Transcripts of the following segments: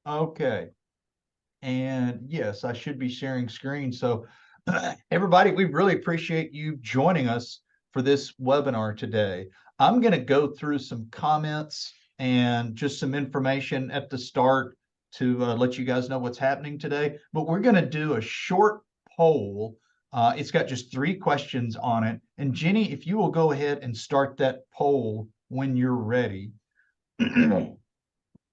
Okay. And yes, I should be sharing screen. So everybody, we really appreciate you joining us for this webinar today. I'm going to go through some comments and just some information at the start to let you guys know what's happening today. But we're going to do a short poll. It's got just 3 questions on it. And Jenny, if you will go ahead and start that poll when you're ready.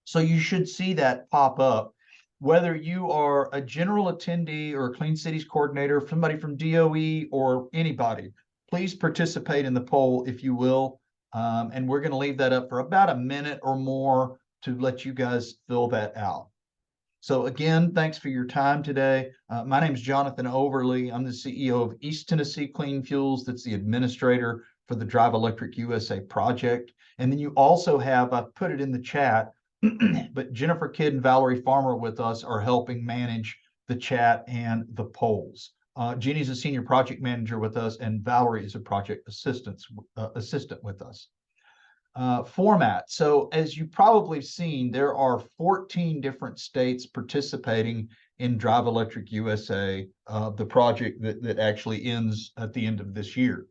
So you should see that pop up. Whether you are a general attendee or a Clean Cities coordinator, somebody from DOE or anybody, please participate in the poll if you will. And we're going to leave that up for about a minute or more to let you guys fill that out. So again, thanks for your time today. My name is Jonathan Overly. I'm the CEO of East Tennessee Clean Fuels. That's the administrator for the Drive Electric USA project. And then you also have, I've put it in the chat, but Jennifer Kidd and Valerie Farmer with us are helping manage the chat and the polls. Jeannie's a senior project manager with us, and Valerie is a project assistant with us. Format. So as you probably seen, there are 14 different states participating in Drive Electric USA, the project that actually ends at the end of this year.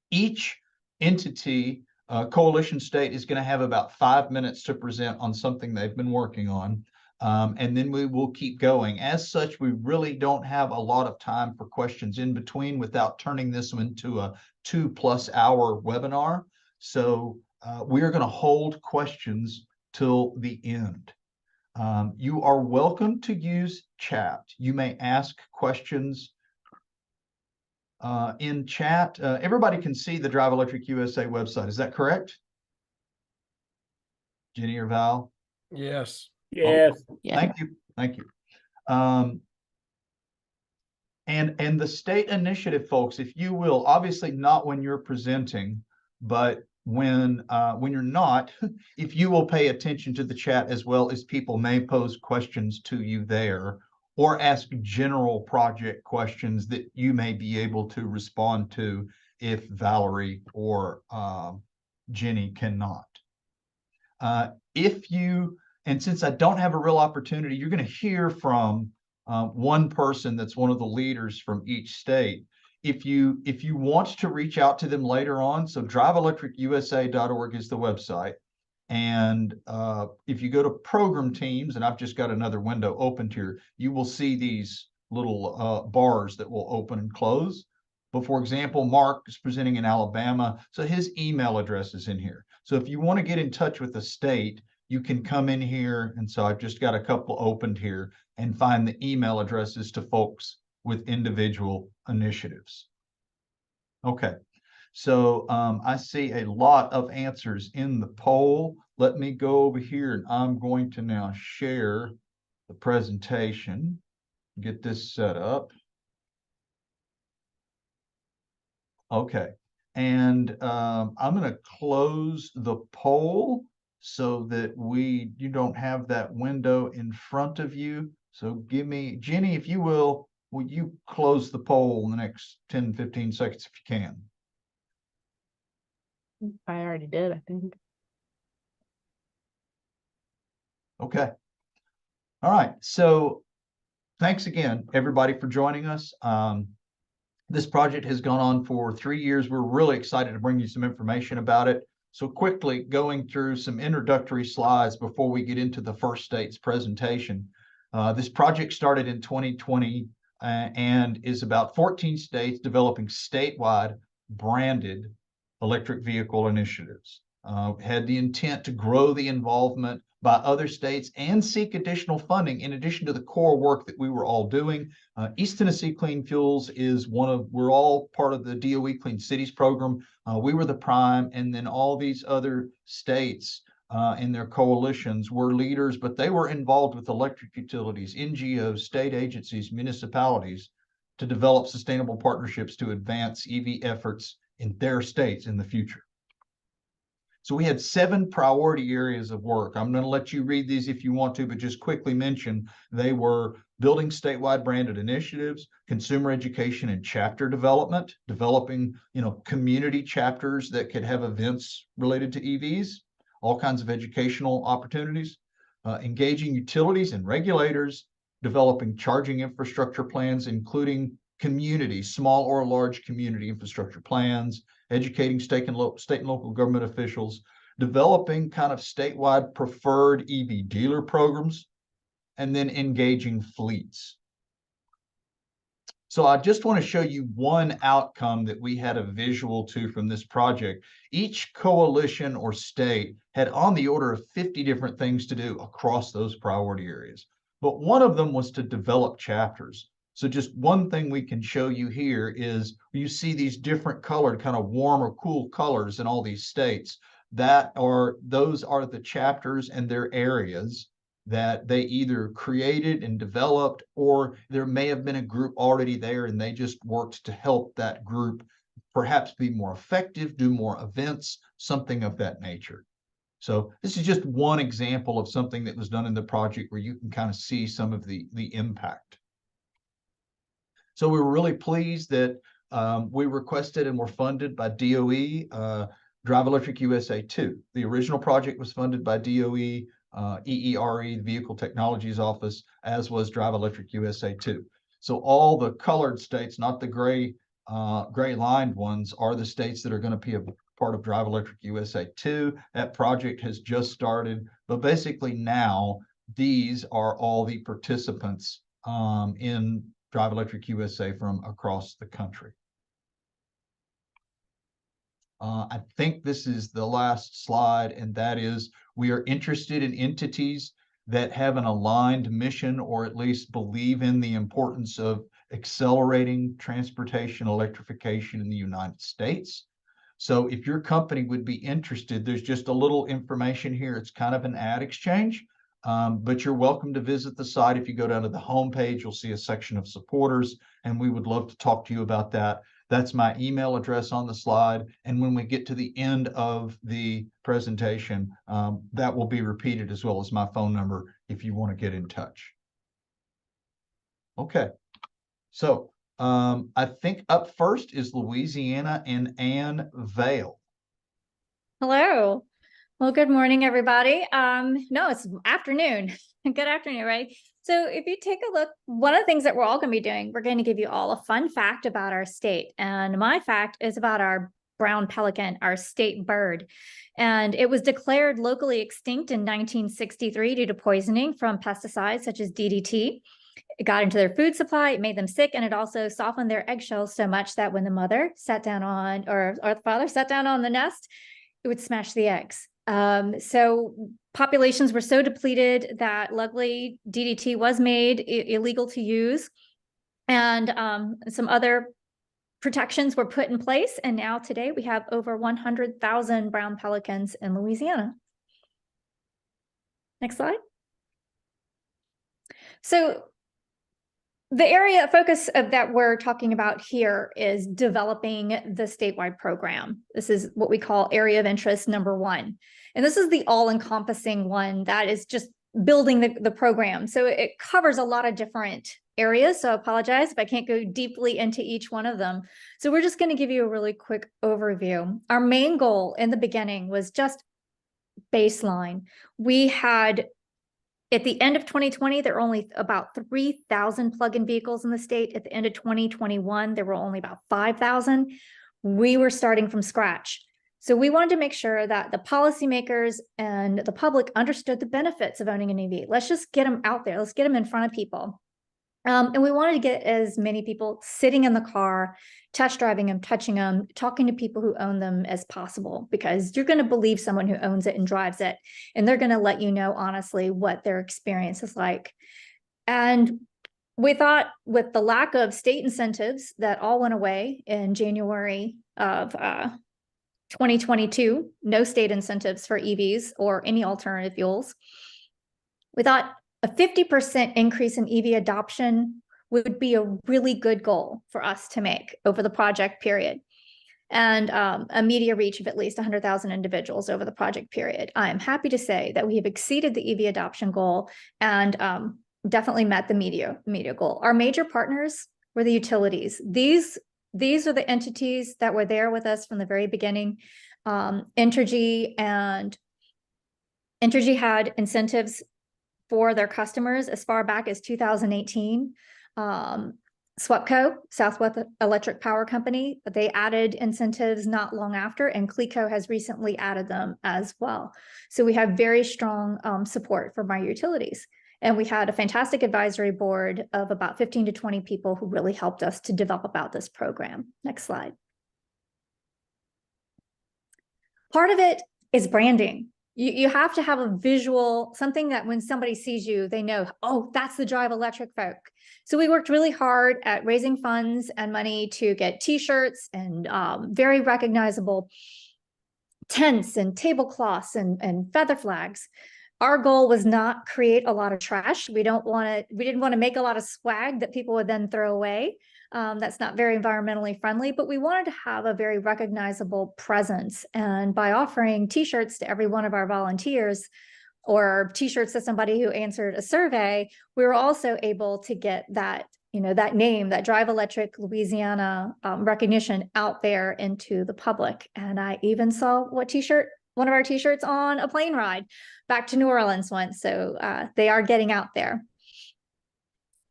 Each entity, coalition state, is going to have about 5 minutes to present on something they've been working on. And then we will keep going. As such, we really don't have a lot of time for questions in between without turning this into a 2+ hour webinar. So we are going to hold questions till the end. You are welcome to use chat. You may ask questions in chat. Everybody can see the Drive Electric USA website. Is that correct? Jenny or Val? Yes. Yes. Oh, thank you. Thank you. And the state initiative, folks, if you will, obviously not when you're presenting, but when you're not, if you will pay attention to the chat as well, as people may pose questions to you there or ask general project questions that you may be able to respond to if Valerie or Jenny cannot. And since I don't have a real opportunity, you're going to hear from one person that's one of the leaders from each state. If you want to reach out to them later on, so driveelectricusa.org is the website. And if you go to program teams, and I've just got another window opened here, you will see these little bars that will open and close. But for example, Mark is presenting in Alabama, so his email address is in here. So if you want to get in touch with the state, you can come in here. And so I've just got a couple opened here and find the email addresses to folks with individual initiatives. Okay, so I see a lot of answers in the poll. Let me go over here and I'm going to now share the presentation, get this set up. Okay, and I'm going to close the poll so that you don't have that window in front of you. So give me, Jenny, if you will you close the poll in the next 10, 15 seconds if you can? I already did, I think. Okay. All right. So thanks again, everybody, for joining us. This project has gone on for 3 years. We're really excited to bring you some information about it. So quickly going through some introductory slides before we get into the first state's presentation. This project started in 2020 and is about 14 states developing statewide branded electric vehicle initiatives. Had the intent to grow the involvement by other states and seek additional funding in addition to the core work that we were all doing. East Tennessee Clean Fuels is we're all part of the DOE Clean Cities program. We were the prime, and then all these other states in their coalitions were leaders, but they were involved with electric utilities, NGOs, state agencies, municipalities to develop sustainable partnerships to advance EV efforts in their states in the future. So we had 7 priority areas of work. I'm going to let you read these if you want to, but just quickly mention they were building statewide branded initiatives, consumer education and chapter development, developing community chapters that could have events related to EVs, all kinds of educational opportunities, engaging utilities and regulators, developing charging infrastructure plans, including community, small or large community infrastructure plans, educating state and local government officials, developing kind of statewide preferred EV dealer programs, and then engaging fleets. So I just want to show you one outcome that we had a visual to from this project. Each coalition or state had on the order of 50 different things to do across those priority areas. But one of them was to develop chapters. So just one thing we can show you here is you see these different colored, kind of warm or cool colors in all these states. Those are the chapters and their areas that they either created and developed, or there may have been a group already there and they just worked to help that group perhaps be more effective, do more events, something of that nature. So this is just one example of something that was done in the project where you can kind of see some of the impact. So we were really pleased that we requested and were funded by DOE, Drive Electric USA 2. The original project was funded by DOE, EERE, the Vehicle Technologies Office, as was Drive Electric USA 2. So all the colored states, not the gray lined ones, are the states that are going to be a part of Drive Electric USA 2. That project has just started, but basically now these are all the participants in Drive Electric USA from across the country. I think this is the last slide, and that is we are interested in entities that have an aligned mission or at least believe in the importance of accelerating transportation electrification in the United States. So if your company would be interested, there's just a little information here. It's kind of an ad exchange, but you're welcome to visit the site. If you go down to the homepage, you'll see a section of supporters, and we would love to talk to you about that. That's my email address on the slide. And when we get to the end of the presentation, that will be repeated, as well as my phone number if you want to get in touch. Okay, so I think up first is Louisiana and Ann Vale. Hello. Well, good morning, everybody. No, it's afternoon. Good afternoon, right? So if you take a look, one of the things that we're all going to be doing, we're going to give you all a fun fact about our state. And my fact is about our brown pelican, our state bird. And it was declared locally extinct in 1963 due to poisoning from pesticides such as DDT. It got into their food supply, it made them sick, and it also softened their eggshells so much that when the mother sat down on, or the father sat down on the nest, it would smash the eggs. So populations were so depleted that luckily DDT was made illegal to use, and some other protections were put in place. And now today we have over 100,000 brown pelicans in Louisiana. Next slide. So the area of focus that we're talking about here is developing the statewide program. This is what we call area of interest number 1. And this is the all-encompassing one that is just building the program. So it covers a lot of different areas. So I apologize if I can't go deeply into each one of them. So we're just going to give you a really quick overview. Our main goal in the beginning was just baseline. We had, at the end of 2020, there were only about 3,000 plug-in vehicles in the state. At the end of 2021, there were only about 5,000. We were starting from scratch. So we wanted to make sure that the policymakers and the public understood the benefits of owning an EV. Let's just get them out there. Let's get them in front of people. And we wanted to get as many people sitting in the car, test driving them, touching them, talking to people who own them as possible, because you're going to believe someone who owns it and drives it, and they're going to let you know honestly what their experience is like. And we thought, with the lack of state incentives that all went away in January of 2022, no state incentives for EVs or any alternative fuels, we thought a 50% increase in EV adoption would be a really good goal for us to make over the project period, and a media reach of at least 100,000 individuals over the project period. I am happy to say that we have exceeded the EV adoption goal and definitely met the media goal. Our major partners were the utilities. These are the entities that were there with us from the very beginning. Entergy had incentives for their customers as far back as 2018. SWEPCO, Southwest Electric Power Company, they added incentives not long after, and CLECO has recently added them as well. So we have very strong support from our utilities. And we had a fantastic advisory board of about 15 to 20 people who really helped us to develop out this program. Next slide. Part of it is branding. You have to have a visual, something that when somebody sees you, they know, oh, that's the Drive Electric folk. So we worked really hard at raising funds and money to get t-shirts and very recognizable tents and tablecloths and feather flags. Our goal was not create a lot of trash. We didn't want to make a lot of swag that people would then throw away. That's not very environmentally friendly, but we wanted to have a very recognizable presence. And by offering t-shirts to every one of our volunteers or t-shirts to somebody who answered a survey, we were also able to get that, that name, that Drive Electric Louisiana recognition out there into the public. And I even saw one of our t-shirts on a plane ride back to New Orleans once. So they are getting out there.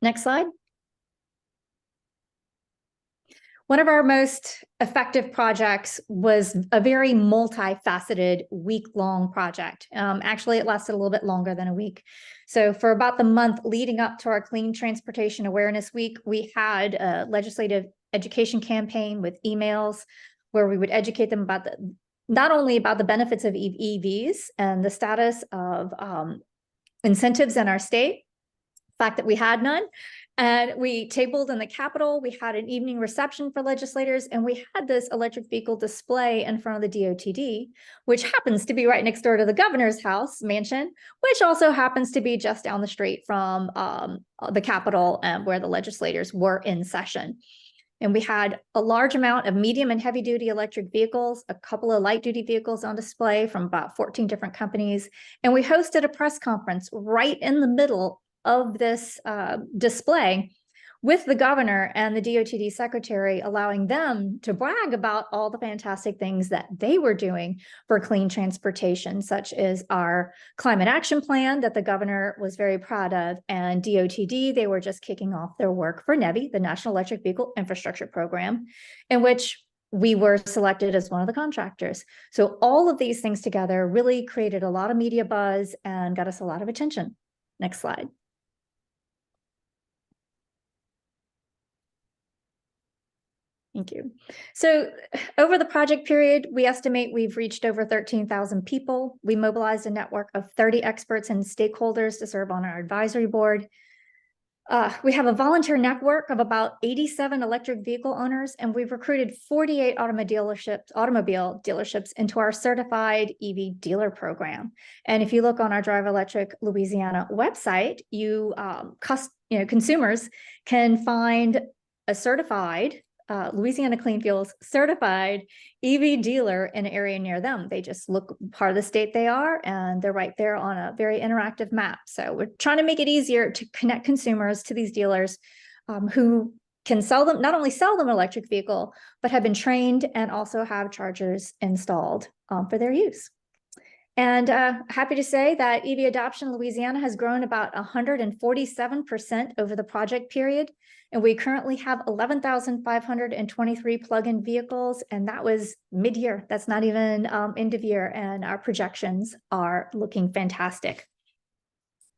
Next slide. One of our most effective projects was a very multifaceted week-long project. Actually, it lasted a little bit longer than a week. So for about the month leading up to our Clean Transportation Awareness Week, we had a legislative education campaign with emails where we would educate them about not only about the benefits of EVs and the status of incentives in our state, the fact that we had none. And we tabled in the Capitol, we had an evening reception for legislators, and we had this electric vehicle display in front of the DOTD, which happens to be right next door to the governor's house mansion, which also happens to be just down the street from the Capitol where the legislators were in session. And we had a large amount of medium and heavy duty electric vehicles, a couple of light duty vehicles on display from about 14 different companies. And we hosted a press conference right in the middle of this display with the governor and the DOTD secretary, allowing them to brag about all the fantastic things that they were doing for clean transportation, such as our climate action plan that the governor was very proud of, and DOTD, they were just kicking off their work for NEVI, the National Electric Vehicle Infrastructure Program, in which we were selected as one of the contractors. So all of these things together really created a lot of media buzz and got us a lot of attention. Next slide. Thank you. So over the project period, we estimate we've reached over 13,000 people. We mobilized a network of 30 experts and stakeholders to serve on our advisory board. We have a volunteer network of about 87 electric vehicle owners, and we've recruited 48 automobile dealerships into our certified EV dealer program. And if you look on our Drive Electric Louisiana website, consumers can find a certified Louisiana Clean Fuels certified EV dealer in an area near them. They just look part of the state they are, and they're right there on a very interactive map. So we're trying to make it easier to connect consumers to these dealers who can sell them, not only sell them an electric vehicle, but have been trained and also have chargers installed for their use. And happy to say that EV adoption in Louisiana has grown about 147% over the project period. And we currently have 11,523 plug-in vehicles, and that was mid-year. That's not even end of year, and our projections are looking fantastic.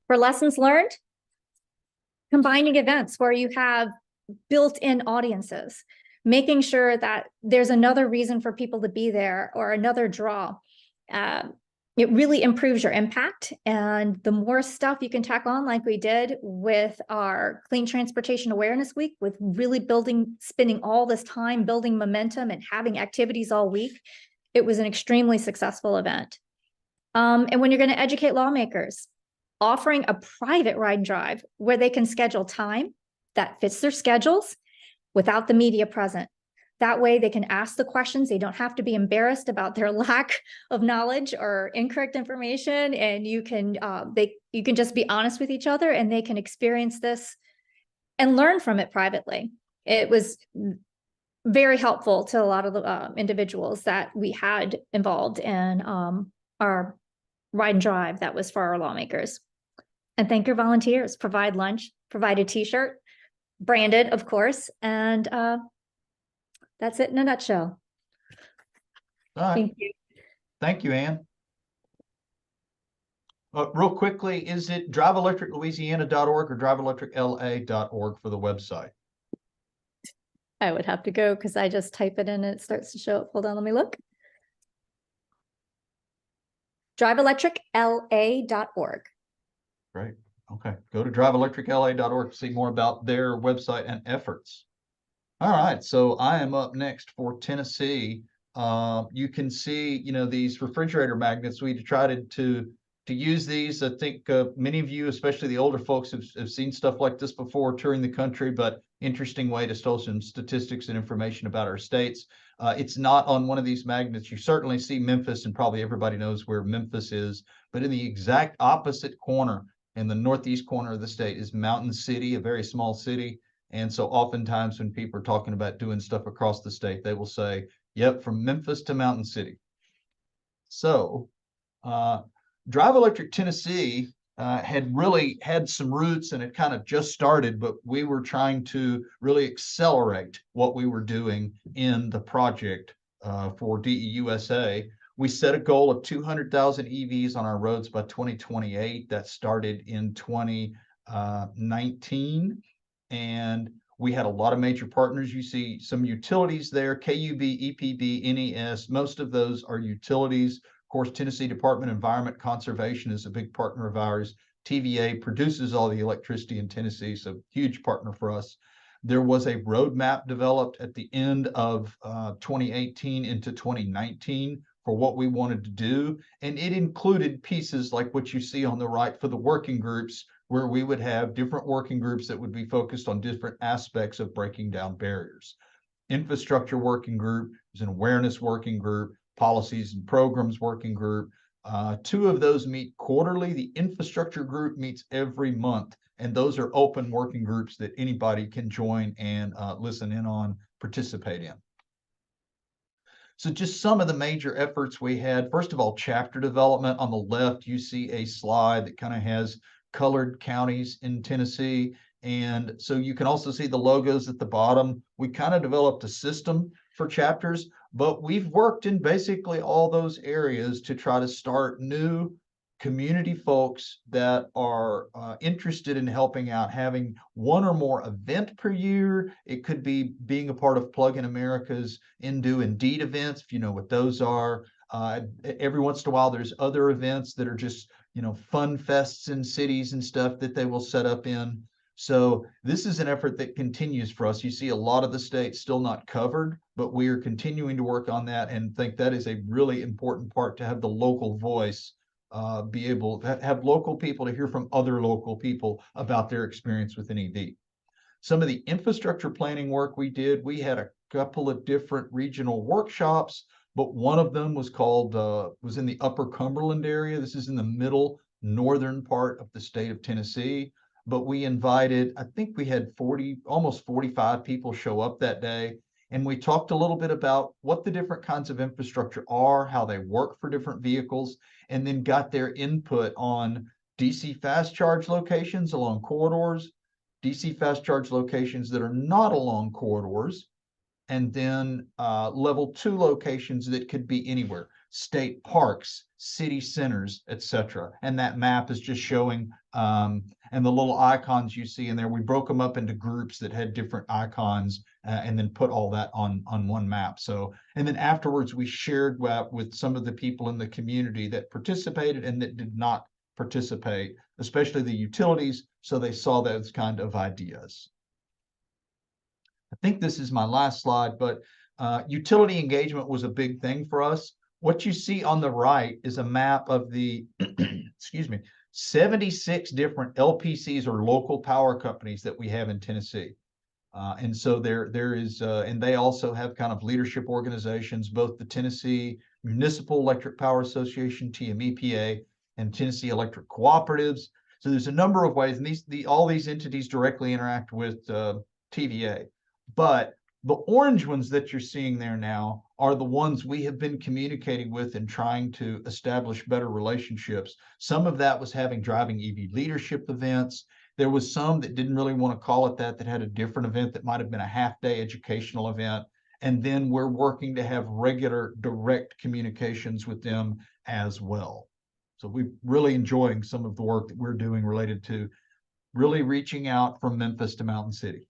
For lessons learned, combining events where you have built-in audiences, making sure that there's another reason for people to be there or another draw. It really improves your impact, and the more stuff you can tack on like we did with our Clean Transportation Awareness Week, with really spending all this time building momentum and having activities all week, it was an extremely successful event. And when you're going to educate lawmakers, offering a private ride and drive where they can schedule time that fits their schedules without the media present. That way they can ask the questions. They don't have to be embarrassed about their lack of knowledge or incorrect information. And you can just be honest with each other, and they can experience this and learn from it privately. It was very helpful to a lot of the individuals that we had involved in our ride and drive that was for our lawmakers. and thank your volunteers. Provide lunch, provide a t-shirt, branded, of course, and that's it in a nutshell. All right. Thank you. Thank you, Ann. Real quickly, is it driveelectriclouisiana.org or driveelectricla.org for the website? I would have to go because I just type it in and it starts to show up. Hold on, let me look. driveelectricla.org. Great. Okay. Go to driveelectricla.org to see more about their website and efforts. All right. So I am up next for Tennessee. You can see, these refrigerator magnets. We tried to use these. I think many of you, especially the older folks, have seen stuff like this before touring the country, but interesting way to tell some statistics and information about our states. It's not on one of these magnets. You certainly see Memphis, and probably everybody knows where Memphis is, but in the exact opposite corner, in the northeast corner of the state, is Mountain City, a very small city. And so oftentimes when people are talking about doing stuff across the state, they will say, yep, from Memphis to Mountain City. So Drive Electric Tennessee had really had some roots and it kind of just started, but we were trying to really accelerate what we were doing in the project for DEUSA. We set a goal of 200,000 EVs on our roads by 2028. That started in 2019. And we had a lot of major partners. You see some utilities there, KUB, EPB, NES. Most of those are utilities. Of course, Tennessee Department of Environment Conservation is a big partner of ours. TVA produces all the electricity in Tennessee, so huge partner for us. There was a roadmap developed at the end of 2018 into 2019 for what we wanted to do. And it included pieces like what you see on the right for the working groups, where we would have different working groups that would be focused on different aspects of breaking down barriers. Infrastructure working group is an awareness working group, policies and programs working group. Two of those meet quarterly. The infrastructure group meets every month, and those are open working groups that anybody can join and listen in on, participate in. So just some of the major efforts we had. First of all, chapter development. On the left, you see a slide that kind of has colored counties in Tennessee. And so you can also see the logos at the bottom. We kind of developed a system for chapters, but we've worked in basically all those areas to try to start new community folks that are interested in helping out, having one or more event per year. It could be being a part of Plug in America's Do Indeed events, if you know what those are. Every once in a while, there's other events that are just, fun fests in cities and stuff that they will set up in. So this is an effort that continues for us. You see a lot of the states still not covered, but we are continuing to work on that and think that is a really important part, to have the local voice, be able to have local people to hear from other local people about their experience with an EV. Some of the infrastructure planning work we did, we had a couple of different regional workshops, but one of them was called, was in the Upper Cumberland area. This is in the middle northern part of the state of Tennessee. But we invited, I think we had almost 45 people show up that day. And we talked a little bit about what the different kinds of infrastructure are, how they work for different vehicles, and then got their input on DC fast charge locations along corridors, DC fast charge locations that are not along corridors, and then level 2 locations that could be anywhere, state parks, city centers, etc. And that map is just showing, and the little icons you see in there, we broke them up into groups that had different icons, and then put all that on one map. So, and then afterwards we shared with some of the people in the community that participated and that did not participate, especially the utilities, so they saw those kind of ideas. I think this is my last slide, but utility engagement was a big thing for us. What you see on the right is a map of the, excuse me, 76 different LPCs or local power companies that we have in Tennessee. And so there is, and they also have kind of leadership organizations, both the Tennessee Municipal Electric Power Association, TMEPA, and Tennessee Electric Cooperatives. So there's a number of ways, and all these entities directly interact with TVA. But The orange ones that you're seeing there now are the ones we have been communicating with and trying to establish better relationships. Some of that was having driving EV leadership events. There was some that didn't really want to call it that had a different event that might have been a half-day educational event. And then we're working to have regular direct communications with them as well. So we're really enjoying some of the work that we're doing related to really reaching out from Memphis to Mountain City.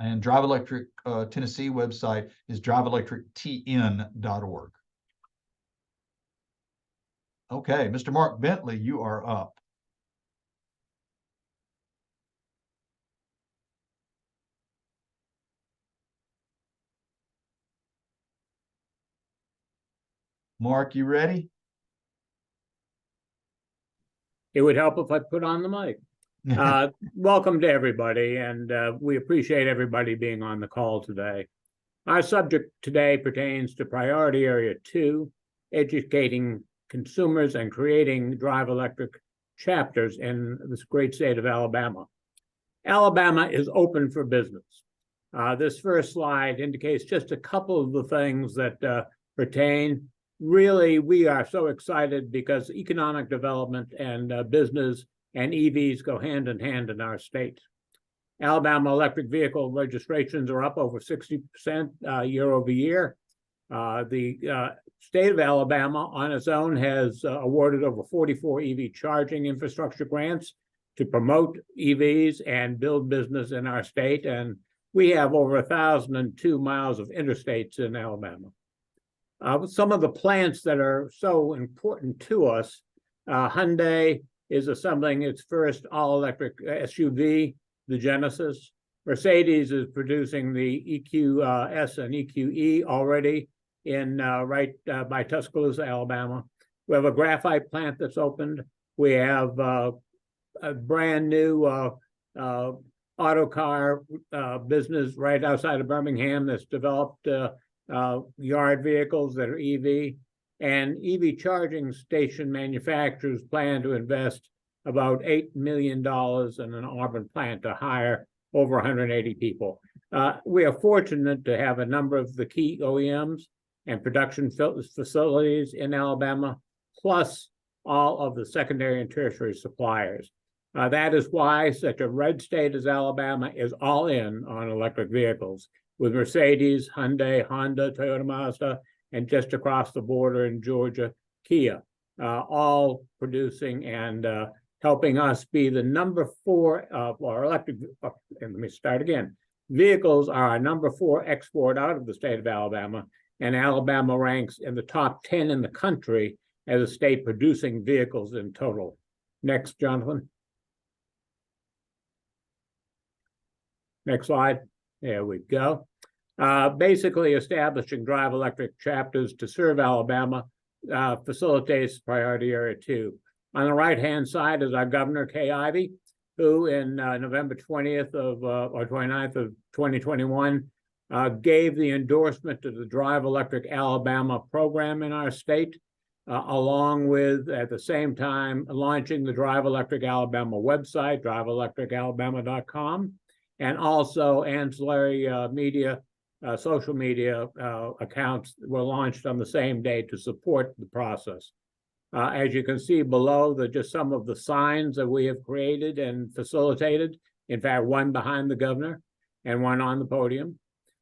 And Drive Electric Tennessee website is driveelectrictn.org. Okay, Mr. Mark Bentley, you are up. Mark, you ready? It would help if I put on the mic. Welcome to everybody, and we appreciate everybody being on the call today. Our subject today pertains to Priority Area 2, educating consumers and creating Drive Electric chapters in this great state of Alabama. Alabama is open for business. This first slide indicates just a couple of the things that pertain. Really, we are so excited because economic development and business and EVs go hand in hand in our state. Alabama electric vehicle registrations are up over 60% year over year. The state of Alabama on its own has awarded over 44 EV charging infrastructure grants to promote EVs and build business in our state. And we have over 1,002 miles of interstates in Alabama. Some of the plants that are so important to us, Hyundai is assembling its first all-electric SUV, the Genesis. Mercedes is producing the EQS and EQE already in right by Tuscaloosa, Alabama. We have a graphite plant that's opened. We have a brand new auto car business right outside of Birmingham that's developed yard vehicles that are EV, and EV charging station manufacturers plan to invest about $8 million in an Auburn plant to hire over 180 people. We are fortunate to have a number of the key OEMs and production facilities in Alabama, plus all of the secondary and tertiary suppliers. That is why such a red state as Alabama is all in on electric vehicles, with Mercedes, Hyundai, Honda, Toyota, Mazda, and just across the border in Georgia, Kia, all producing and helping us be the number 4 of our electric, and let me start again. Vehicles are our number 4 export out of the state of Alabama, and Alabama ranks in the top 10 in the country as a state producing vehicles in total. Next, Jonathan. Next slide. There we go. Basically establishing Drive Electric chapters to serve Alabama facilitates Priority Area 2. On the right-hand side is our Governor, Kay Ivey, who in November 20th of or 29th of 2021 gave the endorsement to the Drive Electric Alabama program in our state, along with, at the same time, launching the Drive Electric Alabama website, driveelectricalabama.com, and also ancillary media, social media accounts were launched on the same day to support the process. As you can see below, just some of the signs that we have created and facilitated. In fact, one behind the governor and one on the podium.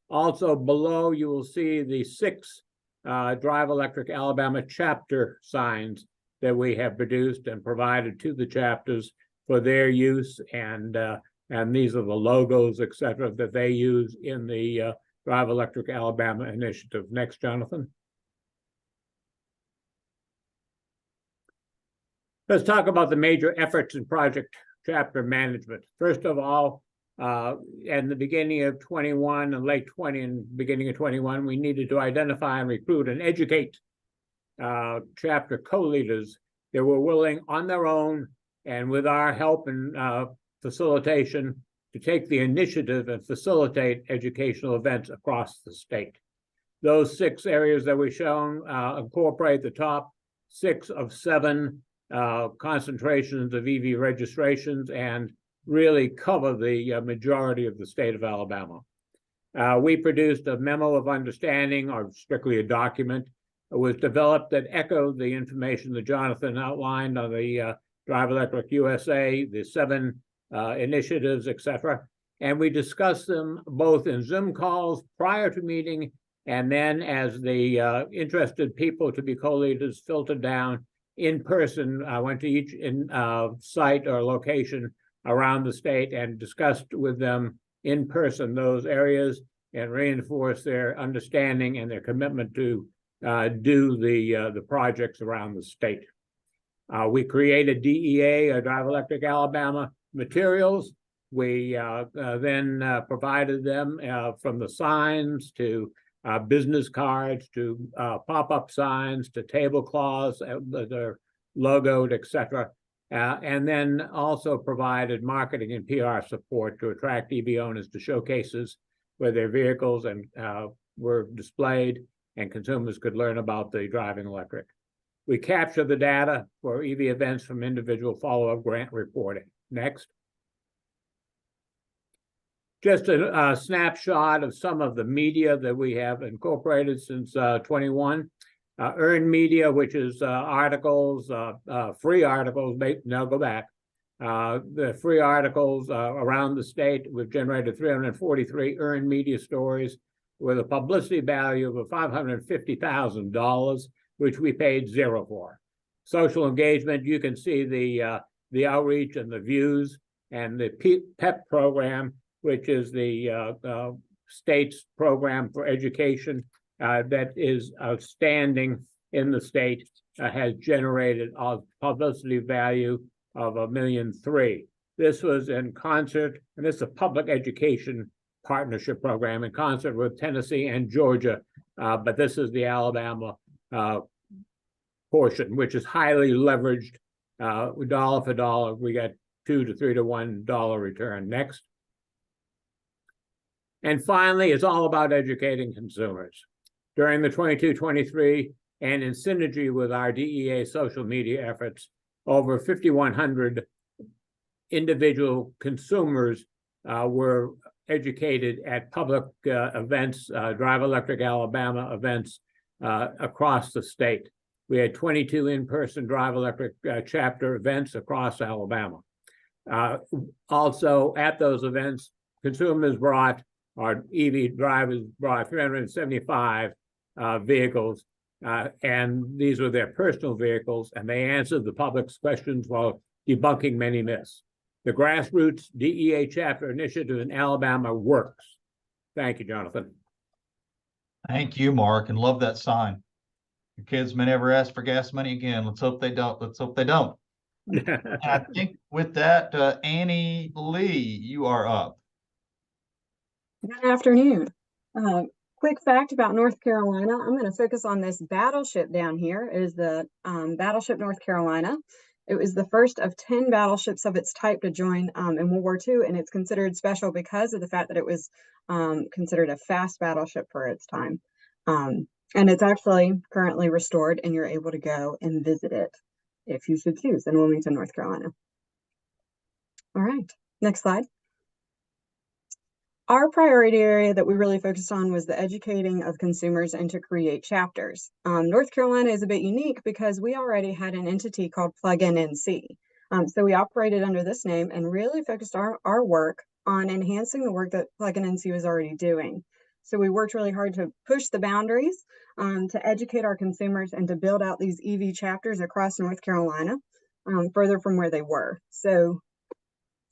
Also below, you will see the 6 Drive Electric Alabama chapter signs that we have produced and provided to the chapters for their use, and these are the logos, et cetera, that they use in the Drive Electric Alabama initiative. Next, Jonathan. Let's talk about the major efforts in project chapter management. First of all, in the beginning of 21 and late 20 and beginning of 21, we needed to identify and recruit and educate chapter co-leaders that were willing on their own and with our help and facilitation to take the initiative and facilitate educational events across the state. Those 6 areas that we've shown incorporate the top 6 of 7 concentrations of EV registrations and really cover the majority of the state of Alabama. We produced a memo of understanding, or strictly a document. It was developed that echoed the information that Jonathan outlined on the Drive Electric USA, the 7 initiatives, etc. And we discussed them both in Zoom calls prior to meeting, and then as the interested people to be co-leaders filtered down in person. I went to each site or location around the state and discussed with them in person those areas and reinforced their understanding and their commitment to do the projects around the state. We created DEA, Drive Electric Alabama materials. We then provided them from the signs to business cards to pop-up signs to tablecloths that are logoed, etc. And then also provided marketing and PR support to attract EV owners to showcases where their vehicles and were displayed and consumers could learn about the driving electric. We capture the data for EV events from individual follow-up grant reporting. Next. Just a snapshot of some of the media that we have incorporated since 21. Earned media, which is articles, free articles, now go back. The free articles around the state, we've generated 343 earned media stories with a publicity value of $550,000, which we paid $0 for. Social engagement, you can see the outreach and the views, and the PEP program, which is the state's program for education that is outstanding in the state, has generated a publicity value of $1.3 million. This was in concert, and this is a public education partnership program in concert with Tennessee and Georgia, but this is the Alabama portion, which is highly leveraged. Dollar for dollar, we get $2 to $3 to $1 return. Next. And finally, it's all about educating consumers. During the 22-23 and in synergy with our DEA social media efforts, over 5,100 individual consumers were educated at public events, Drive Electric Alabama events across the state. We had 22 in-person Drive Electric chapter events across Alabama. Also at those events, consumers brought, our EV drivers brought 375 vehicles, and these were their personal vehicles, and they answered the public's questions while debunking many myths. The grassroots DEA chapter initiative in Alabama works. Thank you, Jonathan. Thank you, Mark, and love that sign. Your kids may never ask for gas money again. Let's hope they don't. Let's hope they don't. I think with that, Annie Lee, you are up. Good afternoon. Quick fact about North Carolina. I'm going to focus on this battleship down here. It is the Battleship North Carolina. It was the first of 10 battleships of its type to join in World War II, and it's considered special because of the fact that it was considered a fast battleship for its time. And it's actually currently restored, and you're able to go and visit it if you should choose in Wilmington, North Carolina. All right, next slide. Our priority area that we really focused on was the educating of consumers and to create chapters. North Carolina is a bit unique because we already had an entity called Plug-in NC. So we operated under this name and really focused our work on enhancing the work that Plug-in NC was already doing. So we worked really hard to push the boundaries, to educate our consumers and to build out these EV chapters across North Carolina, further from where they were. So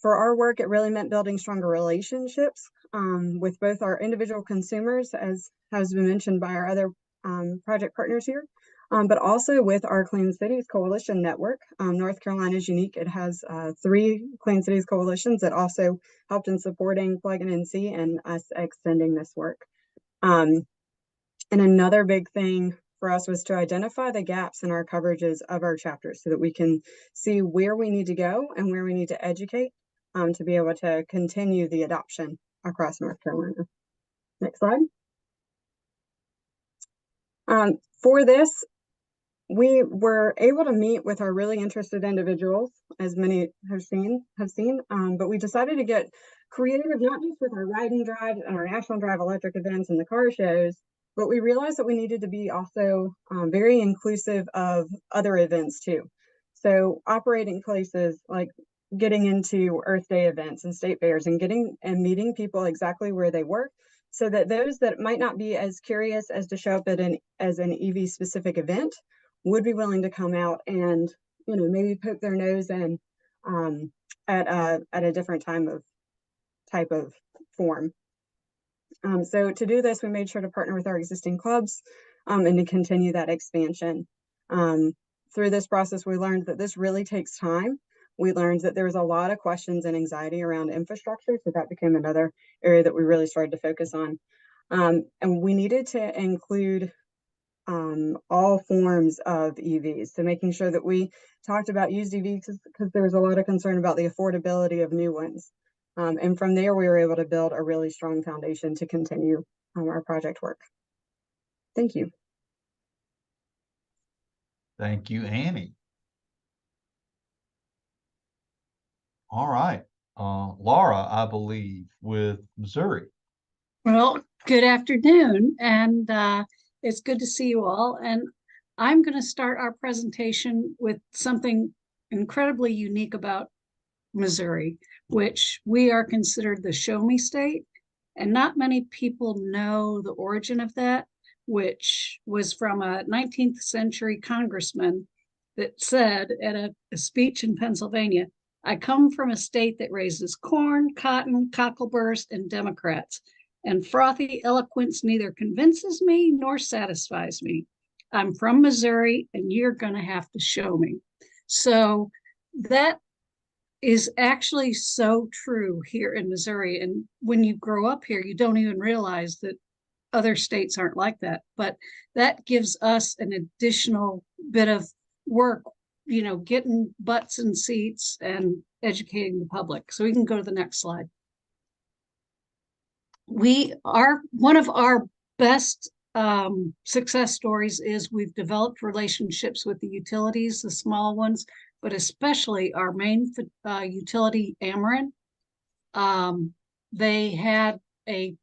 for our work, it really meant building stronger relationships with both our individual consumers, as has been mentioned by our other project partners here, but also with our Clean Cities Coalition network. North Carolina is unique. It has 3 Clean Cities coalitions that also helped in supporting Plug-in NC and us extending this work. And another big thing for us was to identify the gaps in our coverages of our chapters so that we can see where we need to go and where we need to educate to be able to continue the adoption across North Carolina. Next slide. For this, we were able to meet with our really interested individuals, as many have seen, but we decided to get creative, not just with our ride and drive and our National Drive Electric events and the car shows, but we realized that we needed to be also very inclusive of other events too. So operating places like getting into Earth Day events and state fairs and getting and meeting people exactly where they work, so that those that might not be as curious as to show up at an EV specific event would be willing to come out and, you know, maybe poke their nose in at a different type of form. So to do this, we made sure to partner with our existing clubs and to continue that expansion. Through this process, we learned that this really takes time. We learned that there was a lot of questions and anxiety around infrastructure, so that became another area that we really started to focus on. And we needed to include all forms of EVs. So making sure that we talked about used EVs because there was a lot of concern about the affordability of new ones. And from there, we were able to build a really strong foundation to continue our project work. Thank you. Thank you, Annie. All right, Laura, I believe, with Missouri. Well, good afternoon, and it's good to see you all. And I'm going to start our presentation with something incredibly unique about Missouri, which we are considered the show me state. And not many people know the origin of that, which was from a 19th century congressman that said at a speech in Pennsylvania, "I come from a state that raises corn, cotton, cockleburrs, and Democrats. And frothy eloquence neither convinces me nor satisfies me. I'm from Missouri, and you're going to have to show me." So that is actually so true here in Missouri. And when you grow up here, you don't even realize that other states aren't like that. But that gives us an additional bit of work, you know, getting butts in seats and educating the public. So we can go to the next slide. One of our best success stories is we've developed relationships with the utilities, the small ones, but especially our main utility, Ameren. They had a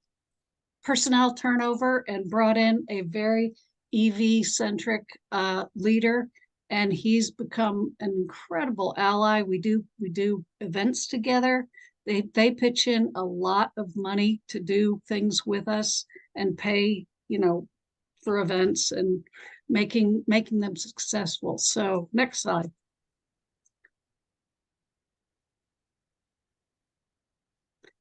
personnel turnover and brought in a very EV-centric leader, and he's become an incredible ally. We do events together. They pitch in a lot of money to do things with us and pay, you know, for events and making them successful. So next slide.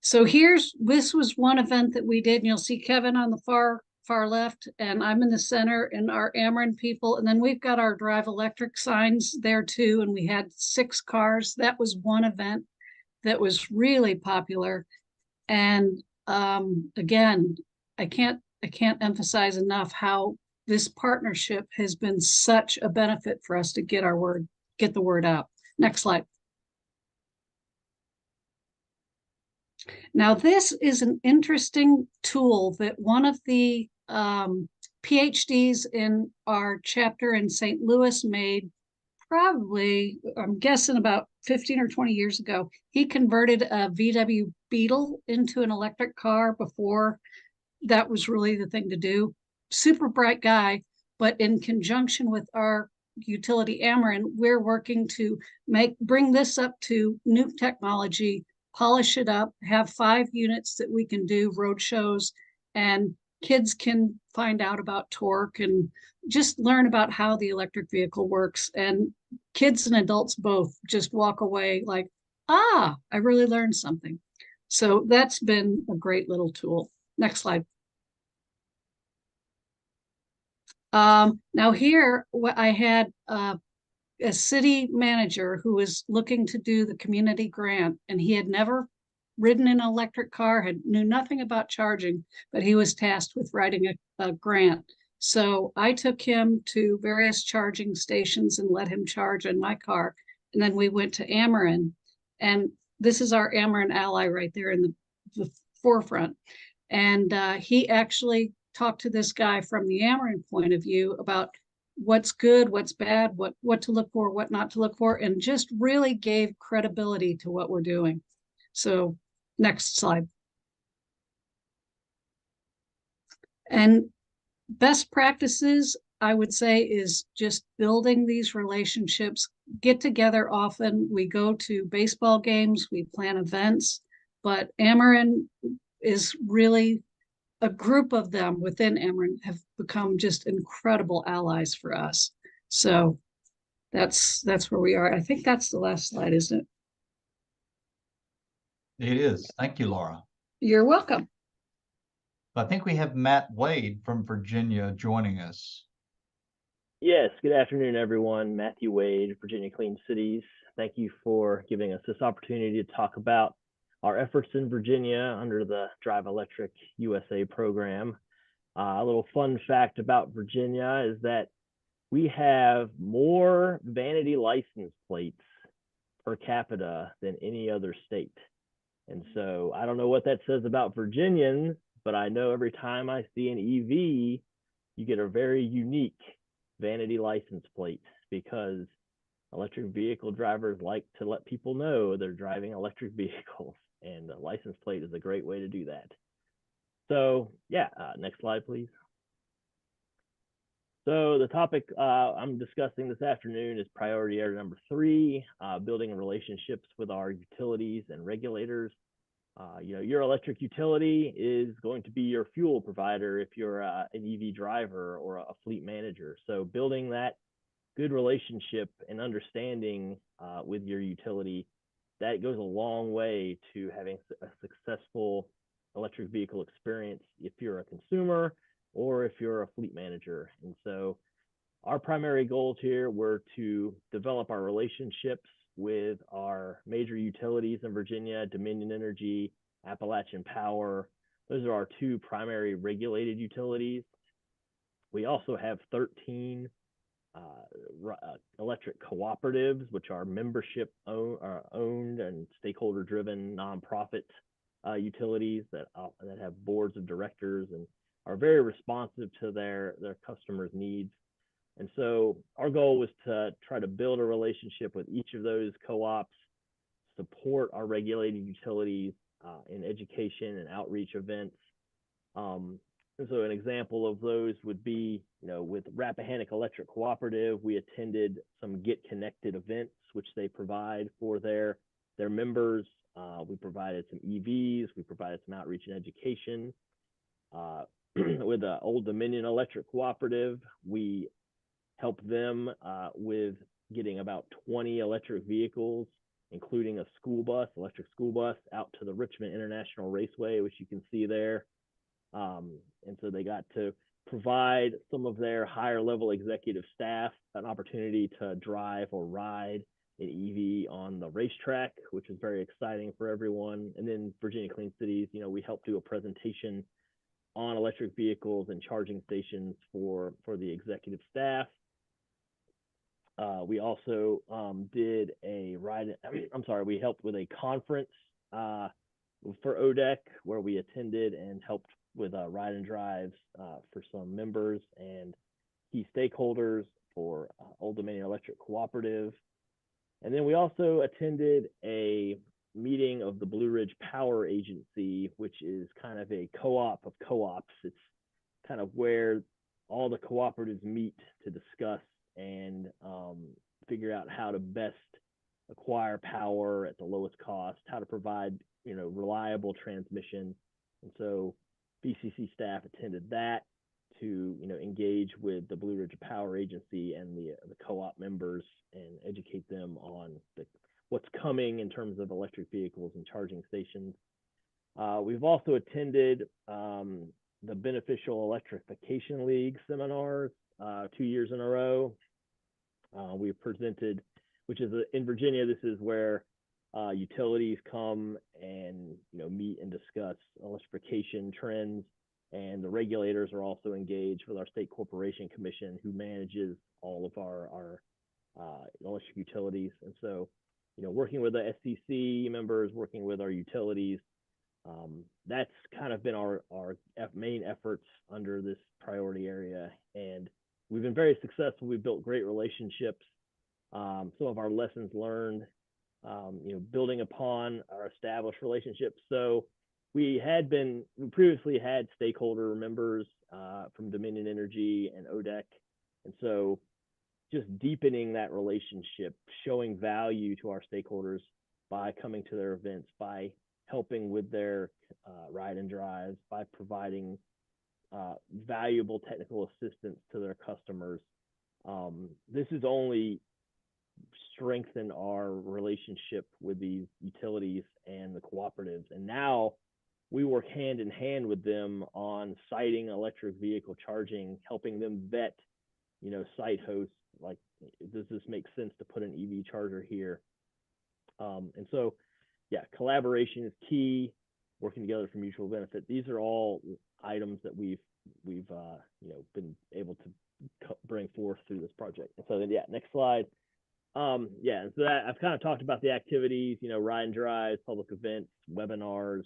So this was one event that we did, and you'll see Kevin on the far left, and I'm in the center, and our Ameren people, and then we've got our Drive Electric signs there too, and we had 6 cars. That was one event that was really popular. And again, I can't emphasize enough how this partnership has been such a benefit for us to get the word out. Next slide. Now, this is an interesting tool that one of the PhDs in our chapter in St. Louis made probably, I'm guessing about 15 or 20 years ago. He converted a VW Beetle into an electric car before that was really the thing to do. Super bright guy, but in conjunction with our utility Ameren, we're working to bring this up to new technology, polish it up, have 5 units that we can do road shows, and kids can find out about torque and just learn about how the electric vehicle works. And kids and adults both just walk away like, I really learned something. So that's been a great little tool. Next slide. Now here, I had a city manager who was looking to do the community grant, and he had never ridden in an electric car, knew nothing about charging, but he was tasked with writing a grant. So I took him to various charging stations and let him charge in my car. And then we went to Ameren, and this is our Ameren ally right there in the forefront. And he actually talked to this guy from the Ameren point of view about what's good, what's bad, what to look for, what not to look for, and just really gave credibility to what we're doing. So next slide. And best practices, I would say, is just building these relationships, get together often. We go to baseball games, we plan events, but Ameren is really a group of them within Ameren have become just incredible allies for us. So that's where we are. I think that's the last slide, isn't it? It is. Thank you, Laura. You're welcome. I think we have Matt Wade from Virginia joining us. Yes, good afternoon, everyone. Matthew Wade, Virginia Clean Cities. Thank you for giving us this opportunity to talk about our efforts in Virginia under the Drive Electric USA program. A little fun fact about Virginia is that we have more vanity license plates per capita than any other state. And so I don't know what that says about Virginians, but I know every time I see an EV, you get a very unique vanity license plate, because electric vehicle drivers like to let people know they're driving electric vehicles, and the license plate is a great way to do that. So yeah, next slide, please. So the topic I'm discussing this afternoon is priority area number 3, building relationships with our utilities and regulators. You know, your electric utility is going to be your fuel provider if you're an EV driver or a fleet manager. So building that good relationship and understanding with your utility, that goes a long way to having a successful electric vehicle experience if you're a consumer or if you're a fleet manager. And so our primary goals here were to develop our relationships with our major utilities in Virginia, Dominion Energy, Appalachian Power. Those are our 2 primary regulated utilities. We also have 13 electric cooperatives, which are membership owned and stakeholder driven nonprofit utilities that have boards of directors and are very responsive to their customers' needs. And so our goal was to try to build a relationship with each of those co-ops, support our regulated utilities in education and outreach events. And so an example of those would be, you know, with Rappahannock Electric Cooperative, we attended some Get Connected events, which they provide for their members. We provided some EVs, we provided some outreach and education. With the Old Dominion Electric Cooperative, we helped them with getting about 20 electric vehicles, including a electric school bus, out to the Richmond International Raceway, which you can see there. And so they got to provide some of their higher level executive staff an opportunity to drive or ride an EV on the racetrack, which is very exciting for everyone. And then Virginia Clean Cities, you know, we helped do a presentation on electric vehicles and charging stations for the executive staff. We also did a we helped with a conference for ODEC, where we attended and helped with ride and drives for some members and key stakeholders for Old Dominion Electric Cooperative. And then we also attended a meeting of the Blue Ridge Power Agency, which is kind of a co-op of co-ops. It's kind of where all the cooperatives meet to discuss and figure out how to best acquire power at the lowest cost, how to provide, you know, reliable transmission. And so BCC staff attended that to, you know, engage with the Blue Ridge Power Agency and the co-op members and educate them on what's coming in terms of electric vehicles and charging stations. We've also attended the Beneficial Electrification League seminars 2 years in a row. We presented, which is in Virginia, this is where utilities come and, you know, meet and discuss electrification trends, and the regulators are also engaged with our State Corporation Commission, who manages all of our electric utilities. And so, you know, working with the SCC members, working with our utilities, that's kind of been our main efforts under this priority area. And we've been very successful. We've built great relationships. Some of our lessons learned, building upon our established relationships. So we previously had stakeholder members from Dominion Energy and ODEC. And so just deepening that relationship, showing value to our stakeholders by coming to their events, by helping with their ride and drives, by providing valuable technical assistance to their customers. This has only strengthened our relationship with these utilities and the cooperatives. And now we work hand in hand with them on siting electric vehicle charging, helping them vet, site hosts, like, does this make sense to put an EV charger here? And so, yeah, collaboration is key, working together for mutual benefit. These are all items that we've been able to bring forth through this project. And so then, yeah, next slide. And so that I've kind of talked about the activities, ride and drives, public events, webinars.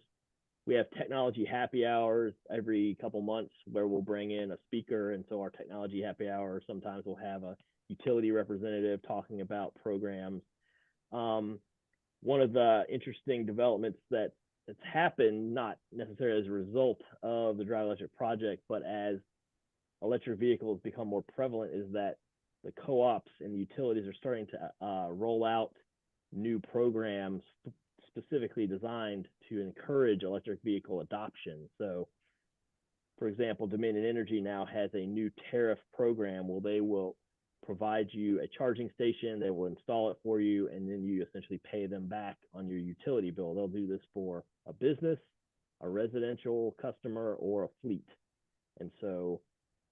We have technology happy hours every couple months where we'll bring in a speaker. And so our technology happy hour, sometimes we'll have a utility representative talking about programs. One of the interesting developments that's happened, not necessarily as a result of the Drive Electric project, but as electric vehicles become more prevalent, is that the co-ops and the utilities are starting to roll out new programs specifically designed to encourage electric vehicle adoption. So, for example, Dominion Energy now has a new tariff program where they will provide you a charging station, they will install it for you, and then you essentially pay them back on your utility bill. They'll do this for a business, a residential customer, or a fleet. And so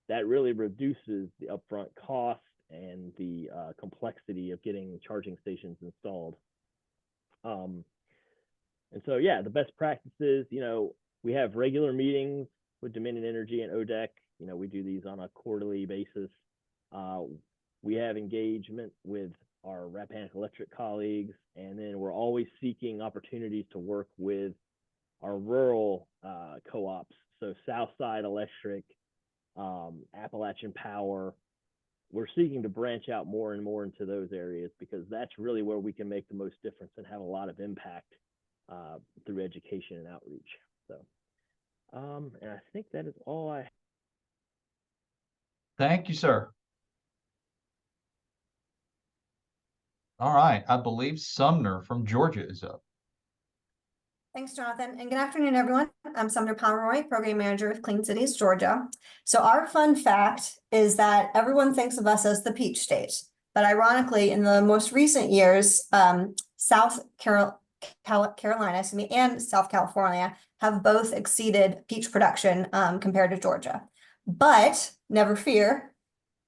that really reduces the upfront cost and the complexity of getting charging stations installed. And so, yeah, the best practices, we have regular meetings with Dominion Energy and ODEC. We do these on a quarterly basis. We have engagement with our Rappahannock Electric colleagues, and then we're always seeking opportunities to work with our rural co-ops. So Southside Electric, Appalachian Power. We're seeking to branch out more and more into those areas because that's really where we can make the most difference and have a lot of impact through education and outreach. So, and I think that is all I. Thank you, sir. All right, I believe Sumner from Georgia is up. Thanks, Jonathan, and good afternoon, everyone. I'm Sumner Pomeroy, Program Manager with Clean Cities, Georgia. So our fun fact is that everyone thinks of us as the Peach State, but ironically, in the most recent years, South Carolina, and South California have both exceeded peach production compared to Georgia. But never fear,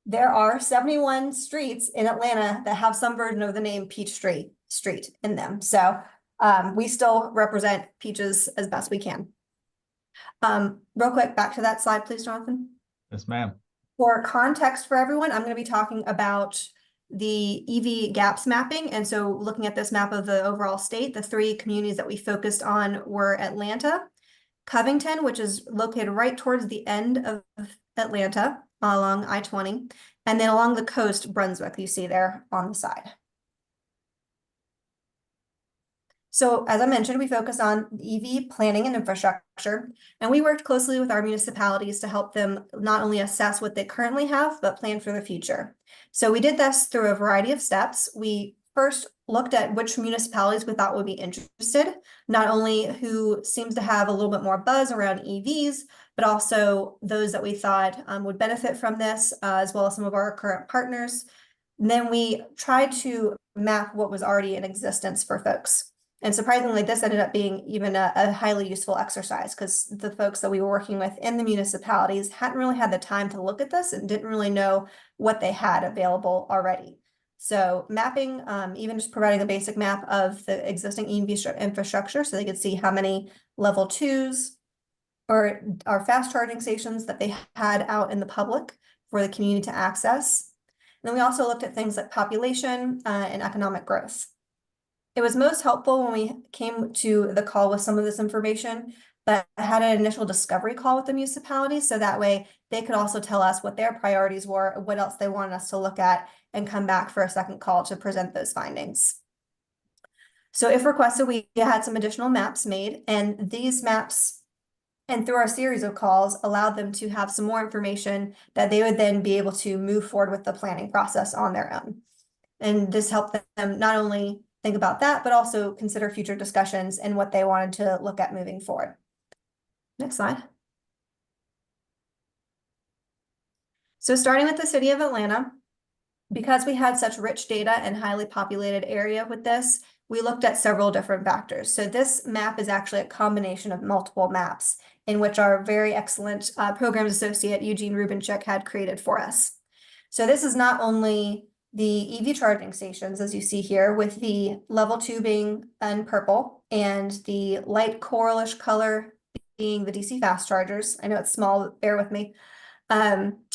there are 71 streets in Atlanta that have some version of the name Peach Street in them. So we still represent peaches as best we can. Real quick, back to that slide, please, Jonathan. Yes, ma'am. For context for everyone, I'm going to be talking about the EV gaps mapping. And so looking at this map of the overall state, the 3 communities that we focused on were Atlanta, Covington, which is located right towards the end of Atlanta along I-20, and then along the coast, Brunswick, you see there on the side. So as I mentioned, we focus on EV planning and infrastructure, and we worked closely with our municipalities to help them not only assess what they currently have, but plan for the future. So we did this through a variety of steps. We first looked at which municipalities we thought would be interested, not only who seems to have a little bit more buzz around EVs, but also those that we thought would benefit from this, as well as some of our current partners. And then we tried to map what was already in existence for folks. And surprisingly, this ended up being even a highly useful exercise because the folks that we were working with in the municipalities hadn't really had the time to look at this and didn't really know what they had available already. So mapping, even just providing a basic map of the existing EV infrastructure so they could see how many level 2s or our fast charging stations that they had out in the public for the community to access. And then we also looked at things like population and economic growth. It was most helpful when we came to the call with some of this information but I had an initial discovery call with the municipality. So that way they could also tell us what their priorities were, what else they wanted us to look at, and come back for a second call to present those findings. So if requested, we had some additional maps made, and these maps, and through our series of calls, allowed them to have some more information that they would then be able to move forward with the planning process on their own. And this helped them not only think about that, but also consider future discussions and what they wanted to look at moving forward. Next slide. So starting with the city of Atlanta, because we had such rich data and highly populated area with this, we looked at several different factors. So this map is actually a combination of multiple maps in which our very excellent programs associate Eugene Rubinchik had created for us. So this is not only the EV charging stations, as you see here, with the level 2 being in purple and the light coralish color being the DC fast chargers. I know it's small, bear with me.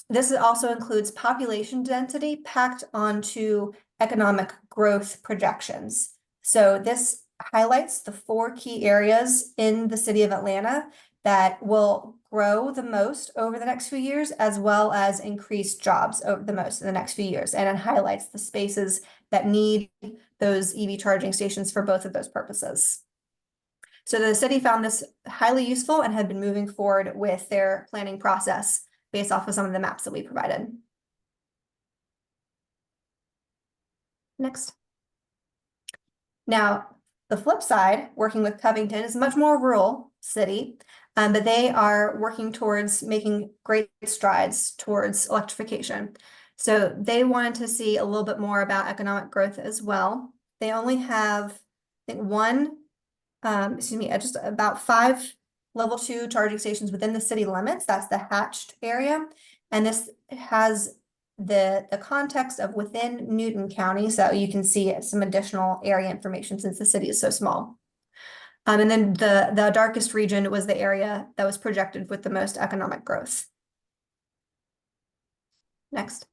This also includes population density packed onto economic growth projections. So this highlights the 4 key areas in the city of Atlanta that will grow the most over the next few years, as well as increase jobs over the most in the next few years. And it highlights the spaces that need those EV charging stations for both of those purposes. So the city found this highly useful and had been moving forward with their planning process based off of some of the maps that we provided. Next. Now, the flip side, working with Covington, is a much more rural city, but they are working towards making great strides towards electrification. So they wanted to see a little bit more about economic growth as well. They only have, I think, just about 5 level 2 charging stations within the city limits. That's the hatched area. And this has the context of within Newton County, so you can see some additional area information since the city is so small. And then the darkest region was the area that was projected with the most economic growth. Next.